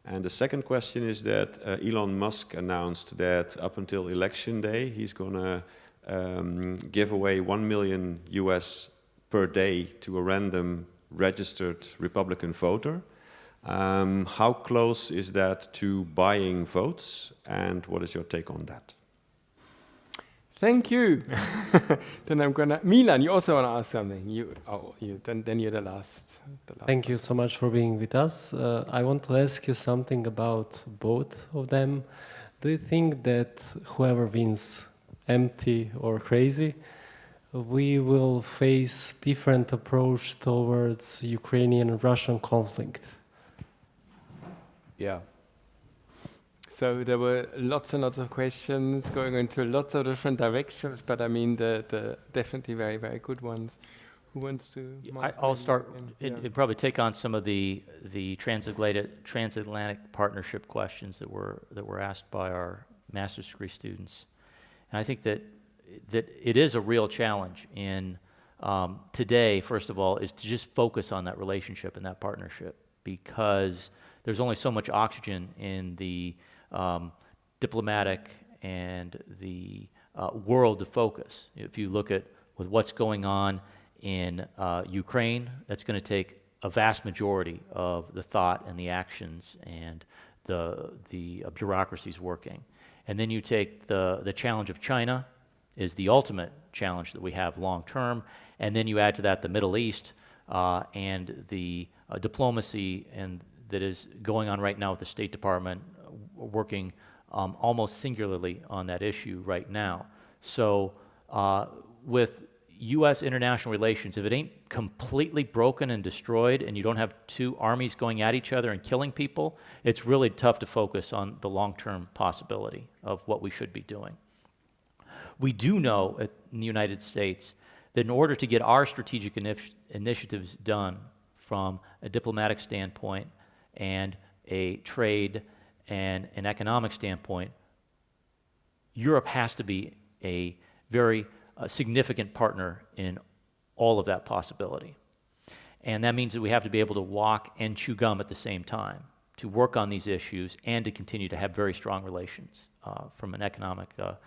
And the second question is that Elon Musk announced that up until election day, he's going to give away $1 million US per day to a random registered Republican voter. How close is that to buying votes, and what is your take on that? Thank you. Then I'm gonna Milan. You also wanna ask something? Then you're the last. Thank you so much for being with us. I want to ask you something about both of them. Do you think that whoever wins, empty or crazy, we will face different approach towards Ukrainian and Russian conflict? Yeah. So there were lots and lots of questions going into lots of different directions, but I mean the definitely very, very good ones. Who wants to? I'll start and probably take on some of the transatlantic partnership questions that were asked by our master's degree students. And I think that it is a real challenge in today, first of all, is to just focus on that relationship and that partnership, because there's only so much oxygen in the diplomatic and the world to focus. If you look at with what's going on in Ukraine, that's going to take a vast majority of the thought and the actions and the bureaucracies working. And then you take the challenge of China is the ultimate challenge that we have long term, and then you add to that the Middle East and the diplomacy and that is going on right now with the State Department, working almost singularly on that issue right now. So with U.S. international relations, if it ain't completely broken and destroyed and you don't have two armies going at each other and killing people, it's really tough to focus on the long-term possibility of what we should be doing. We do know in the United States that in order to get our strategic initiatives done from a diplomatic standpoint and a trade and an economic standpoint, Europe has to be a very significant partner in all of that possibility. And that means that we have to be able to walk and chew gum at the same time, to work on these issues and to continue to have very strong relations from an economic, a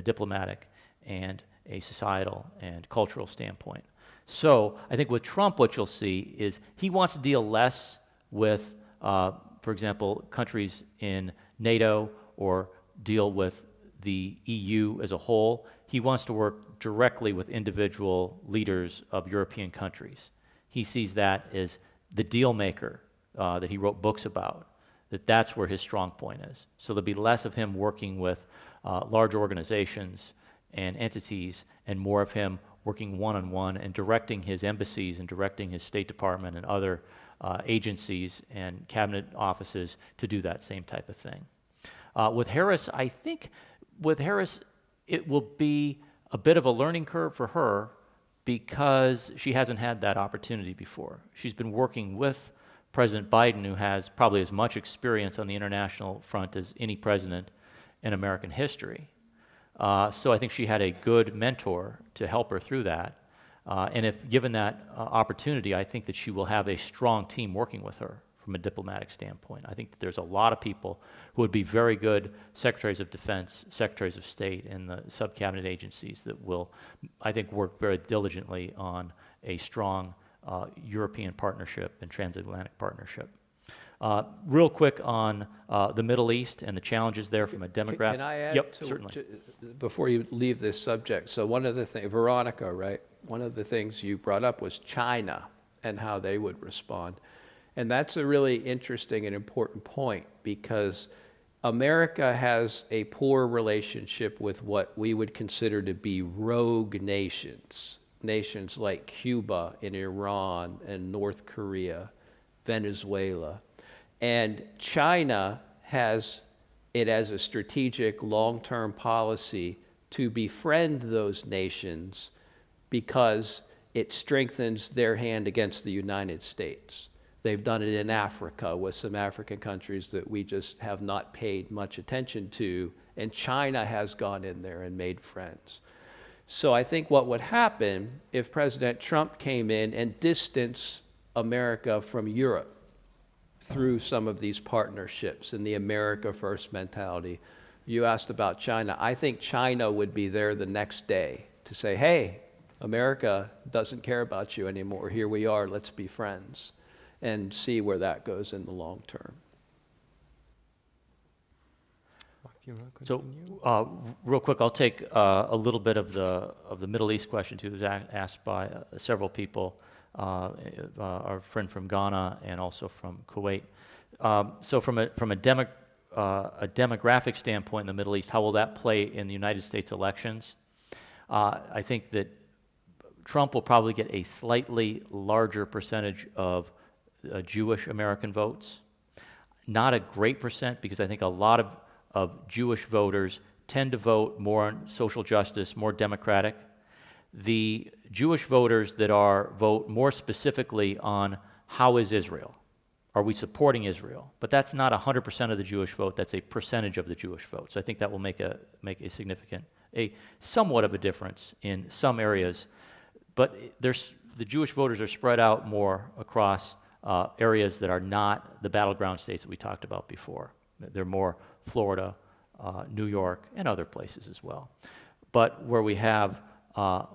diplomatic, and a societal and cultural standpoint. So I think with Trump, what you'll see is he wants to deal less with, for example, countries in NATO or deal with the EU as a whole. He wants to work directly with individual leaders of European countries. He sees that as the deal maker that he wrote books about, that's where his strong point is. So there'll be less of him working with large organizations and entities and more of him working one-on-one and directing his embassies and directing his State Department and other agencies and cabinet offices to do that same type of thing. With Harris, I think with Harris, it will be a bit of a learning curve for her because she hasn't had that opportunity before. She's been working with President Biden, who has probably as much experience on the international front as any president in American history. So I think she had a good mentor to help her through that. And if given that opportunity, I think that she will have a strong team working with her from a diplomatic standpoint. I think that there's a lot of people who would be very good secretaries of defense, secretaries of state, and the sub-cabinet agencies that will, I think, work very diligently on a strong European partnership and transatlantic partnership. Real quick on the Middle East and the challenges there from a demographic. Can I add? Yep, certainly. Before you leave this subject, so one of the things, Veronica, right? One of the things you brought up was China and how they would respond. And that's a really interesting and important point because America has a poor relationship with what we would consider to be rogue nations. Nations like Cuba and Iran and North Korea, Venezuela. And China has it as a strategic long-term policy to befriend those nations because it strengthens their hand against the United States. They've done it in Africa with some African countries that we just have not paid much attention to, and China has gone in there and made friends. So I think what would happen if President Trump came in and distanced America from Europe through some of these partnerships and the America First mentality. You asked about China. I think China would be there the next day to say, hey, America doesn't care about you anymore. Here we are, let's be friends, and see where that goes in the long term. So real quick, I'll take a little bit of the Middle East question too. It was asked by several people. Our friend from Ghana and also from Kuwait. So from a demographic standpoint in the Middle East, how will that play in the United States elections? I think that Trump will probably get a slightly larger percentage of Jewish American votes. Not a great percent because I think a lot of of Jewish voters tend to vote more on social justice, more democratic. The Jewish voters that vote more specifically on how is Israel? Are we supporting Israel? But that's not 100% of the Jewish vote. That's a percentage of the Jewish vote. So I think that will make a significant, somewhat of a difference in some areas. But the Jewish voters are spread out more across areas that are not the battleground states that we talked about before. They're more Florida, New York, and other places as well. But where we have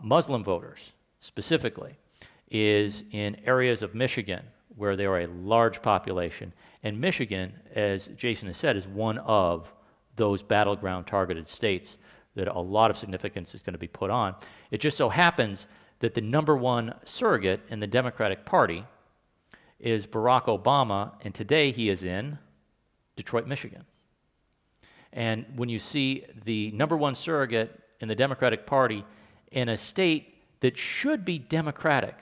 Muslim voters specifically is in areas of Michigan where there are a large population. And Michigan, as Jason has said, is one of those battleground targeted states that a lot of significance is going to be put on. It just so happens that the number one surrogate in the Democratic Party is Barack Obama, and today he is in Detroit, Michigan. And when you see the number one surrogate in the Democratic Party in a state that should be Democratic,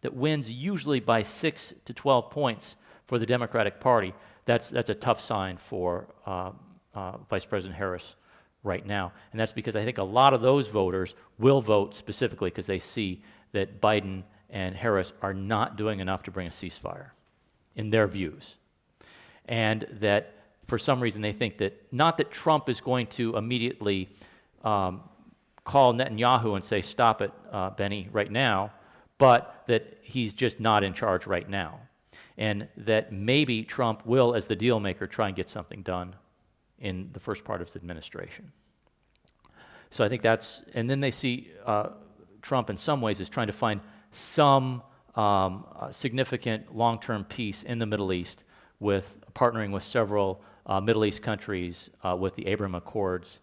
that wins usually by 6 to 12 points for the Democratic Party, that's a tough sign for Vice President Harris right now. And that's because I think a lot of those voters will vote specifically because they see that Biden and Harris are not doing enough to bring a ceasefire in their views. And that for some reason they think that, not that Trump is going to immediately call Netanyahu and say, stop it, Benny, right now, but that he's just not in charge right now. And that maybe Trump will, as the deal maker, try and get something done in the first part of his administration. So I think that's, and then they see Trump in some ways as trying to find some significant long-term peace in the Middle East with partnering with several Middle East countries with the Abraham Accords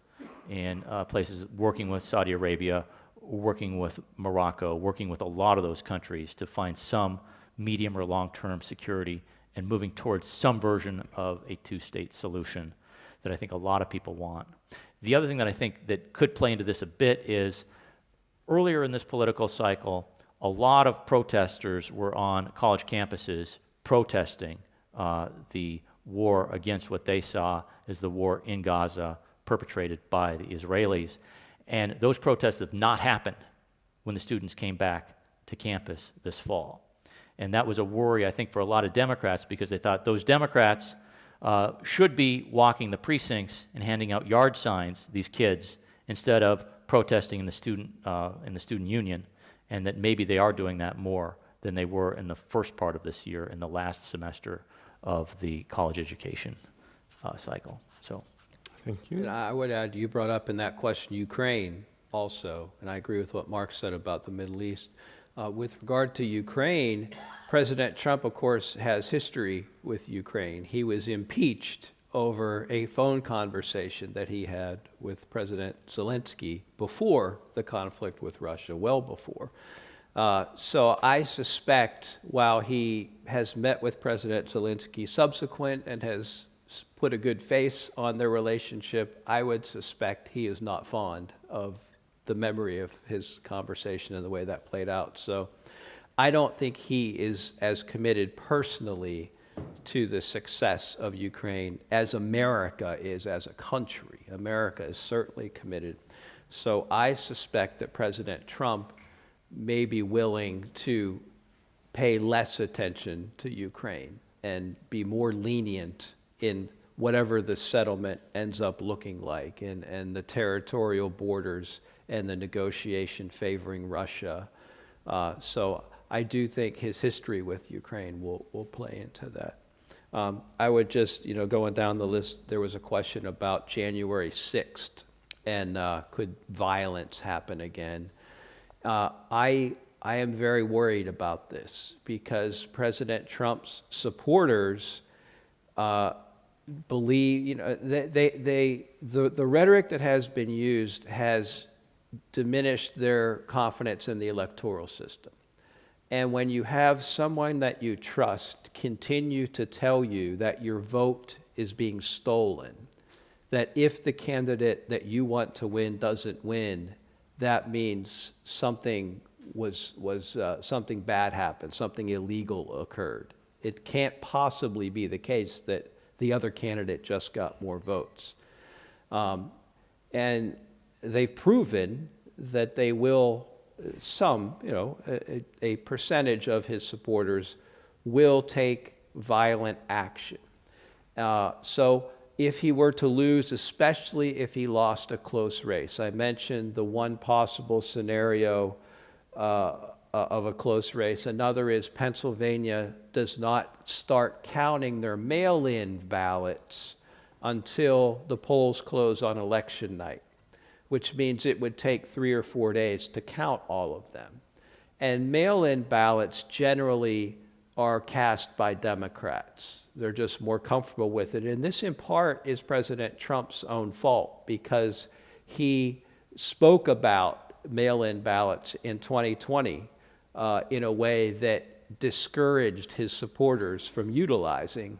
and places, working with Saudi Arabia, working with Morocco, working with a lot of those countries to find some medium or long-term security and moving towards some version of a two-state solution that I think a lot of people want. The other thing that I think that could play into this a bit is earlier in this political cycle, a lot of protesters were on college campuses protesting the war against what they saw as the war in Gaza perpetrated by the Israelis. And those protests have not happened when the students came back to campus this fall. And that was a worry, I think, for a lot of Democrats because they thought those Democrats should be walking the precincts and handing out yard signs, these kids, instead of protesting in the student union, and that maybe they are doing that more than they were in the first part of this year, in the last semester of the college education cycle. So, thank you. And I would add, you brought up in that question Ukraine also, and I agree with what Mark said about the Middle East. With regard to Ukraine, President Trump, of course, has history with Ukraine. He was impeached over a phone conversation that he had with President Zelensky before the conflict with Russia, well before. So I suspect while he has met with President Zelensky subsequent and has put a good face on their relationship, I would suspect he is not fond of the memory of his conversation and the way that played out. So I don't think he is as committed personally to the success of Ukraine as America is as a country. America is certainly committed. So I suspect that President Trump may be willing to pay less attention to Ukraine and be more lenient in whatever the settlement ends up looking like, and the territorial borders and the negotiation favoring Russia. So I do think his history with Ukraine will play into that. I would just, going down the list, there was a question about January 6th and could violence happen again. I am very worried about this because President Trump's supporters believe, the rhetoric that has been used has diminished their confidence in the electoral system. And when you have someone that you trust continue to tell you that your vote is being stolen, that if the candidate that you want to win doesn't win, that means something something bad happened, something illegal occurred. It can't possibly be the case that the other candidate just got more votes. And they've proven that they will, a percentage of his supporters will take violent action. So if he were to lose, especially if he lost a close race, I mentioned the one possible scenario of a close race. Another is Pennsylvania does not start counting their mail-in ballots until the polls close on election night, which means it would take 3 or 4 days to count all of them. And mail-in ballots generally are cast by Democrats. They're just more comfortable with it. And this, in part, is President Trump's own fault, because he spoke about mail-in ballots in 2020 in a way that discouraged his supporters from utilizing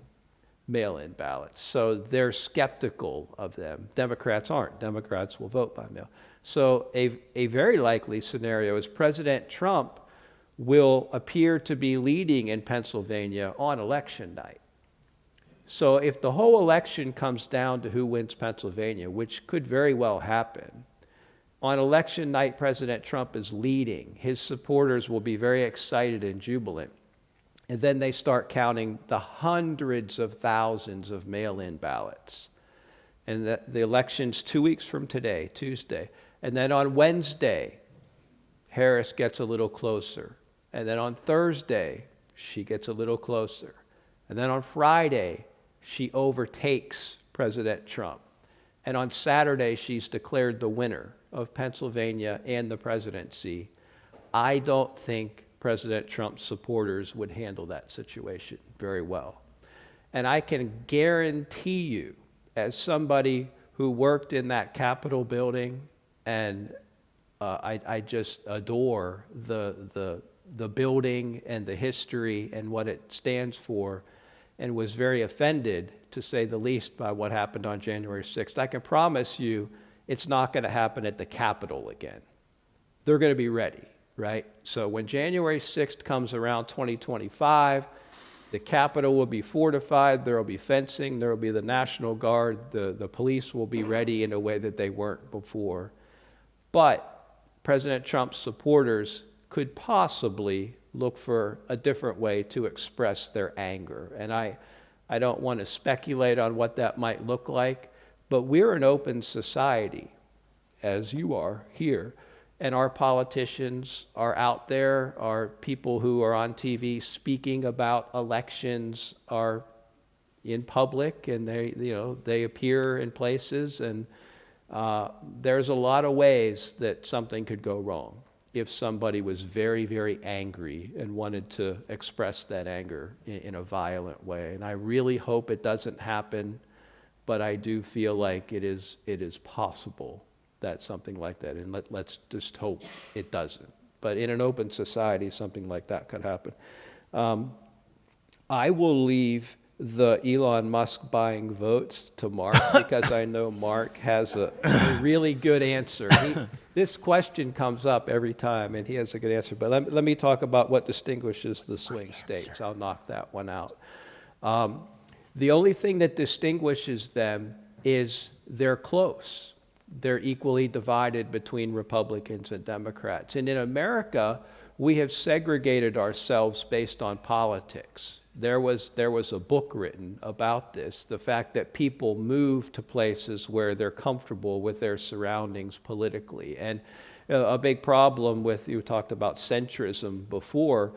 mail-in ballots. So they're skeptical of them. Democrats aren't. Democrats will vote by mail. So a very likely scenario is President Trump will appear to be leading in Pennsylvania on election night. So if the whole election comes down to who wins Pennsylvania, which could very well happen, on election night, President Trump is leading. His supporters will be very excited and jubilant. And then they start counting the hundreds of thousands of mail-in ballots. And the election's 2 weeks from today, Tuesday. And then on Wednesday, Harris gets a little closer. And then on Thursday, she gets a little closer. And then on Friday, she overtakes President Trump. And on Saturday, she's declared the winner of Pennsylvania and the presidency. I don't think President Trump's supporters would handle that situation very well. And I can guarantee you, as somebody who worked in that Capitol building, and I just adore the building and the history and what it stands for, and was very offended, to say the least, by what happened on January 6th. I can promise you it's not going to happen at the Capitol again. They're going to be ready, right? So when January 6th comes around 2025, the Capitol will be fortified, there will be fencing, there will be the National Guard, the police will be ready in a way that they weren't before. But President Trump's supporters could possibly look for a different way to express their anger. And I don't want to speculate on what that might look like, but we're an open society, as you are here, and our politicians are out there, our people who are on TV speaking about elections are in public, and they appear in places, and there's a lot of ways that something could go wrong if somebody was very, very angry and wanted to express that anger in a violent way. And I really hope it doesn't happen, but I do feel like it is possible that something like that, and let's just hope it doesn't. But in an open society, something like that could happen. I will leave the Elon Musk buying votes to Mark, because I know Mark has a really good answer. This question comes up every time, and he has a good answer. But let me talk about what distinguishes the swing states. I'll knock that one out. The only thing that distinguishes them is they're close. They're equally divided between Republicans and Democrats. And in America, we have segregated ourselves based on politics. There was a book written about this, the fact that people move to places where they're comfortable with their surroundings politically. And a big problem with, you talked about centrism before,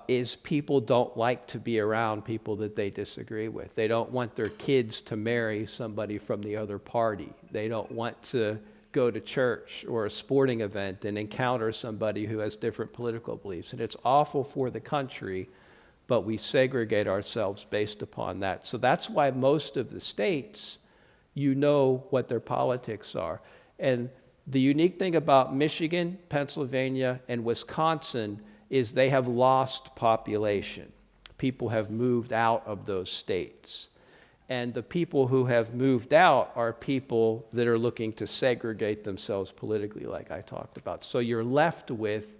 is people don't like to be around people that they disagree with. They don't want their kids to marry somebody from the other party. They don't want to go to church or a sporting event and encounter somebody who has different political beliefs. And it's awful for the country, but we segregate ourselves based upon that. So that's why most of the states, you know what their politics are. And the unique thing about Michigan, Pennsylvania, and Wisconsin is they have lost population. People have moved out of those states. And the people who have moved out are people that are looking to segregate themselves politically, like I talked about. So you're left with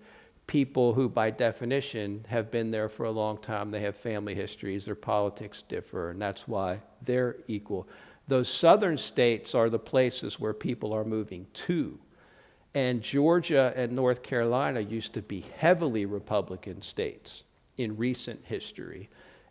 people who, by definition, have been there for a long time. They have family histories, their politics differ, and that's why they're equal. Those southern states are the places where people are moving to. And Georgia and North Carolina used to be heavily Republican states in recent history.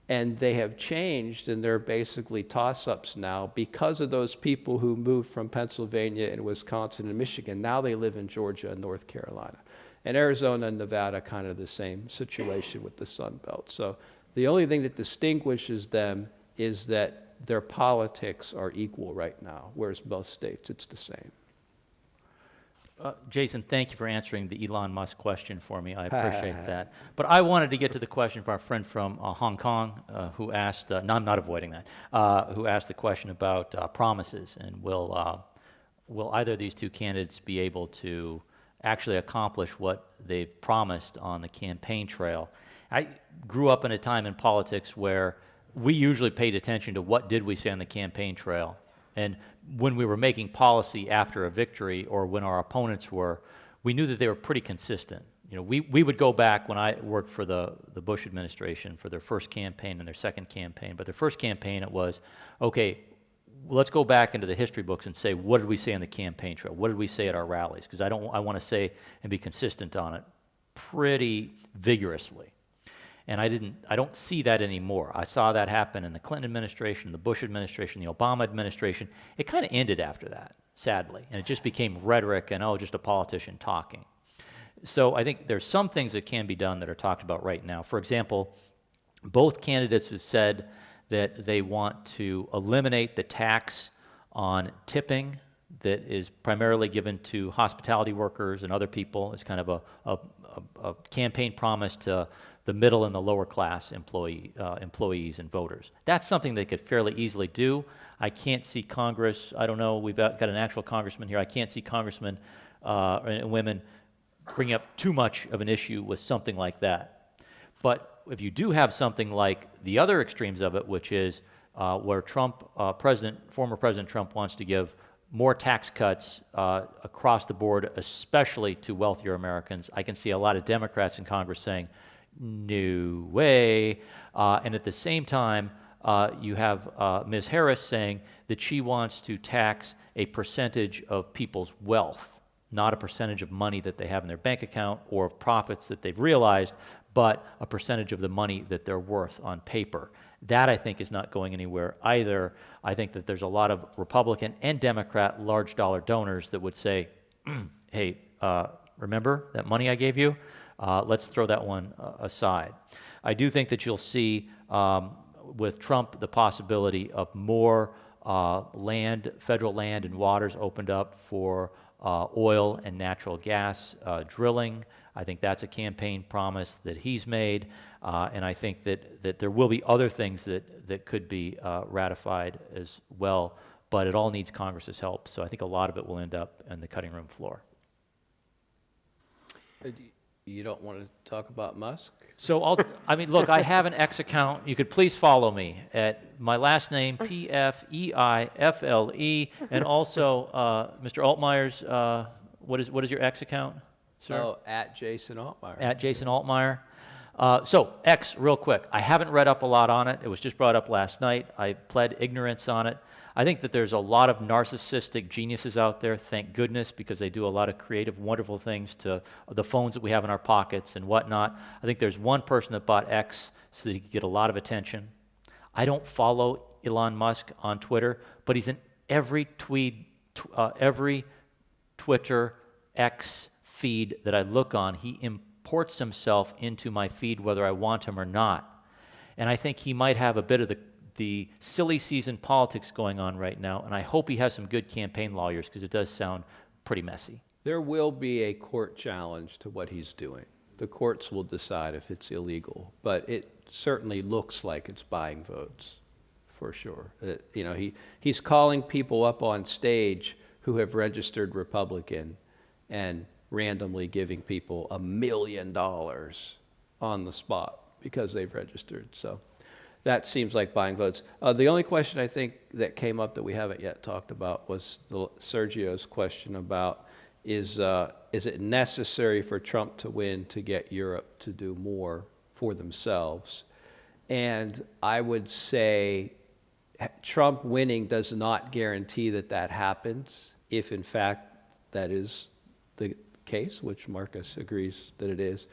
And they have changed, and they're basically toss-ups now because of those people who moved from Pennsylvania and Wisconsin and Michigan. Now they live in Georgia and North Carolina. And Arizona and Nevada, kind of the same situation with the Sun Belt. So the only thing that distinguishes them is that their politics are equal right now, whereas most states, it's the same. Jason, thank you for answering the Elon Musk question for me. I appreciate that. But I wanted to get to the question from our friend from Hong Kong who asked, no, I'm not avoiding that, who asked the question about promises, and will either of these two candidates be able to actually accomplish what they've promised on the campaign trail? I grew up in a time in politics where we usually paid attention to what did we say on the campaign trail. And when we were making policy after a victory or when our opponents were, we knew that they were pretty consistent. You know, we would go back when I worked for the Bush administration for their first campaign and their second campaign. But their first campaign, it was, okay, let's go back into the history books and say, what did we say on the campaign trail? What did we say at our rallies? Because I want to say and be consistent on it pretty vigorously. And I don't see that anymore. I saw that happen in the Clinton administration, the Bush administration, the Obama administration. It kind of ended after that, sadly. And it just became rhetoric and, oh, just a politician talking. So I think there's some things that can be done that are talked about right now. For example, both candidates have said that they want to eliminate the tax on tipping that is primarily given to hospitality workers and other people. It's kind of a campaign promise to the middle and the lower class employees and voters. That's something they could fairly easily do. I can't see Congress, I don't know, we've got an actual congressman here, I can't see congressmen and women bringing up too much of an issue with something like that. But if you do have something like the other extremes of it, which is where former President Trump wants to give more tax cuts across the board, especially to wealthier Americans, I can see a lot of Democrats in Congress saying, no way. And at the same time, you have Ms. Harris saying that she wants to tax a percentage of people's wealth, not a percentage of money that they have in their bank account or of profits that they've realized, but a percentage of the money that they're worth on paper. That, I think, is not going anywhere either. I think that there's a lot of Republican and Democrat large dollar donors that would say, hey, remember that money I gave you? Let's throw that one aside. I do think that you'll see with Trump the possibility of more federal land and waters opened up for oil and natural gas drilling. I think that's a campaign promise that he's made, and I think that there will be other things that could be ratified as well, but it all needs Congress's help, so I think a lot of it will end up on the cutting room floor. You don't want to talk about Musk? So look, I have an X account. You could please follow me at my last name, Pfeifle, and also Mr. Altmire's, what is your X account, sir? Oh, at Jason Altmire. At Jason Altmire. So X, real quick. I haven't read up a lot on it. It was just brought up last night. I pled ignorance on it. I think that there's a lot of narcissistic geniuses out there, thank goodness, because they do a lot of creative, wonderful things to the phones that we have in our pockets and whatnot. I think there's one person that bought X so that he could get a lot of attention. I don't follow Elon Musk on Twitter, but he's in every every Twitter X feed that I look on. He imports himself into my feed whether I want him or not. And I think he might have a bit of the silly season politics going on right now, and I hope he has some good campaign lawyers because it does sound pretty messy. There will be a court challenge to what he's doing. The courts will decide if it's illegal, but it certainly looks like it's buying votes, for sure. He's calling people up on stage who have registered Republican and randomly giving people $1 million on the spot because they've registered. So that seems like buying votes. The only question I think that came up that we haven't yet talked about was Sergio's question about is it necessary for Trump to win to get Europe to do more for themselves? And I would say Trump winning does not guarantee that that happens, if in fact that is the case, which Markus agrees that it is.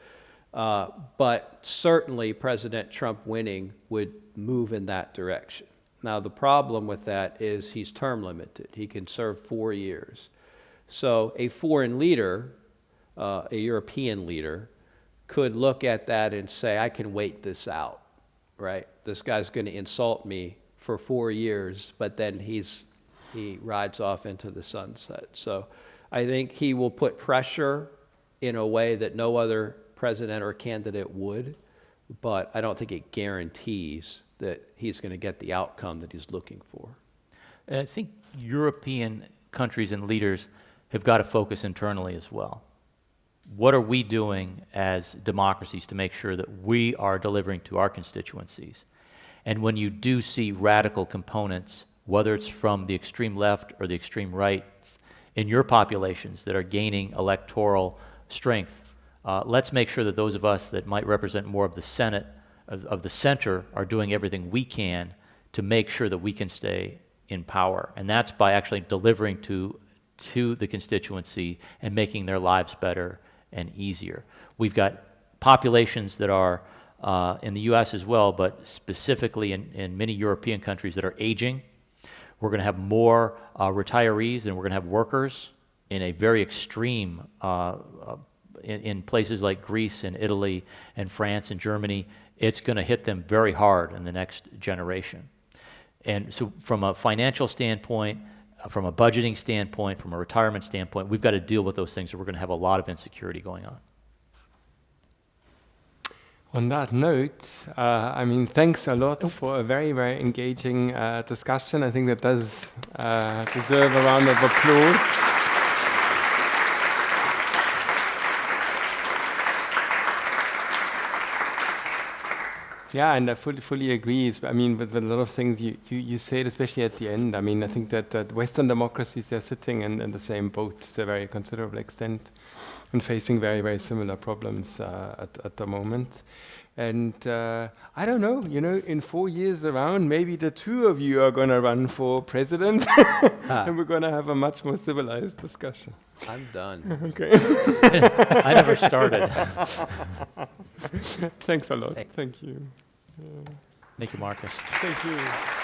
But certainly President Trump winning would move in that direction. Now, the problem with that is he's term limited. He can serve 4 years. So a foreign leader, a European leader, could look at that and say, I can wait this out, right? This guy's going to insult me for 4 years, but then he rides off into the sunset. So I think he will put pressure in a way that no other president or candidate would, but I don't think it guarantees that he's going to get the outcome that he's looking for. And I think European countries and leaders have got to focus internally as well. What are we doing as democracies to make sure that we are delivering to our constituencies? And when you do see radical components, whether it's from the extreme left or the extreme right, in your populations that are gaining electoral strength, let's make sure that those of us that might represent more of the Senate, of the center, are doing everything we can to make sure that we can stay in power. And that's by actually delivering to the constituency and making their lives better and easier. We've got populations that are in the US as well, but specifically in many European countries that are aging. We're going to have more retirees than we're going to have workers in a very extreme, in places like Greece and Italy and France and Germany. It's going to hit them very hard in the next generation. And so from a financial standpoint, from a budgeting standpoint, from a retirement standpoint, we've got to deal with those things, or we're going to have a lot of insecurity going on. On that note, I mean, thanks a lot for a very, very engaging discussion. I think that does deserve a round of applause. Yeah, and I fully agree. I mean, with a lot of things you said, especially at the end. I mean, I think that Western democracies, they're sitting in the same boat to a very considerable extent and facing very, very similar problems at the moment. And I don't know, in 4 years around, maybe the two of you are going to run for president and we're going to have a much more civilized discussion. I'm done. Okay. I never started. Thanks a lot. Thank you. Thank you, Markus. Thank you.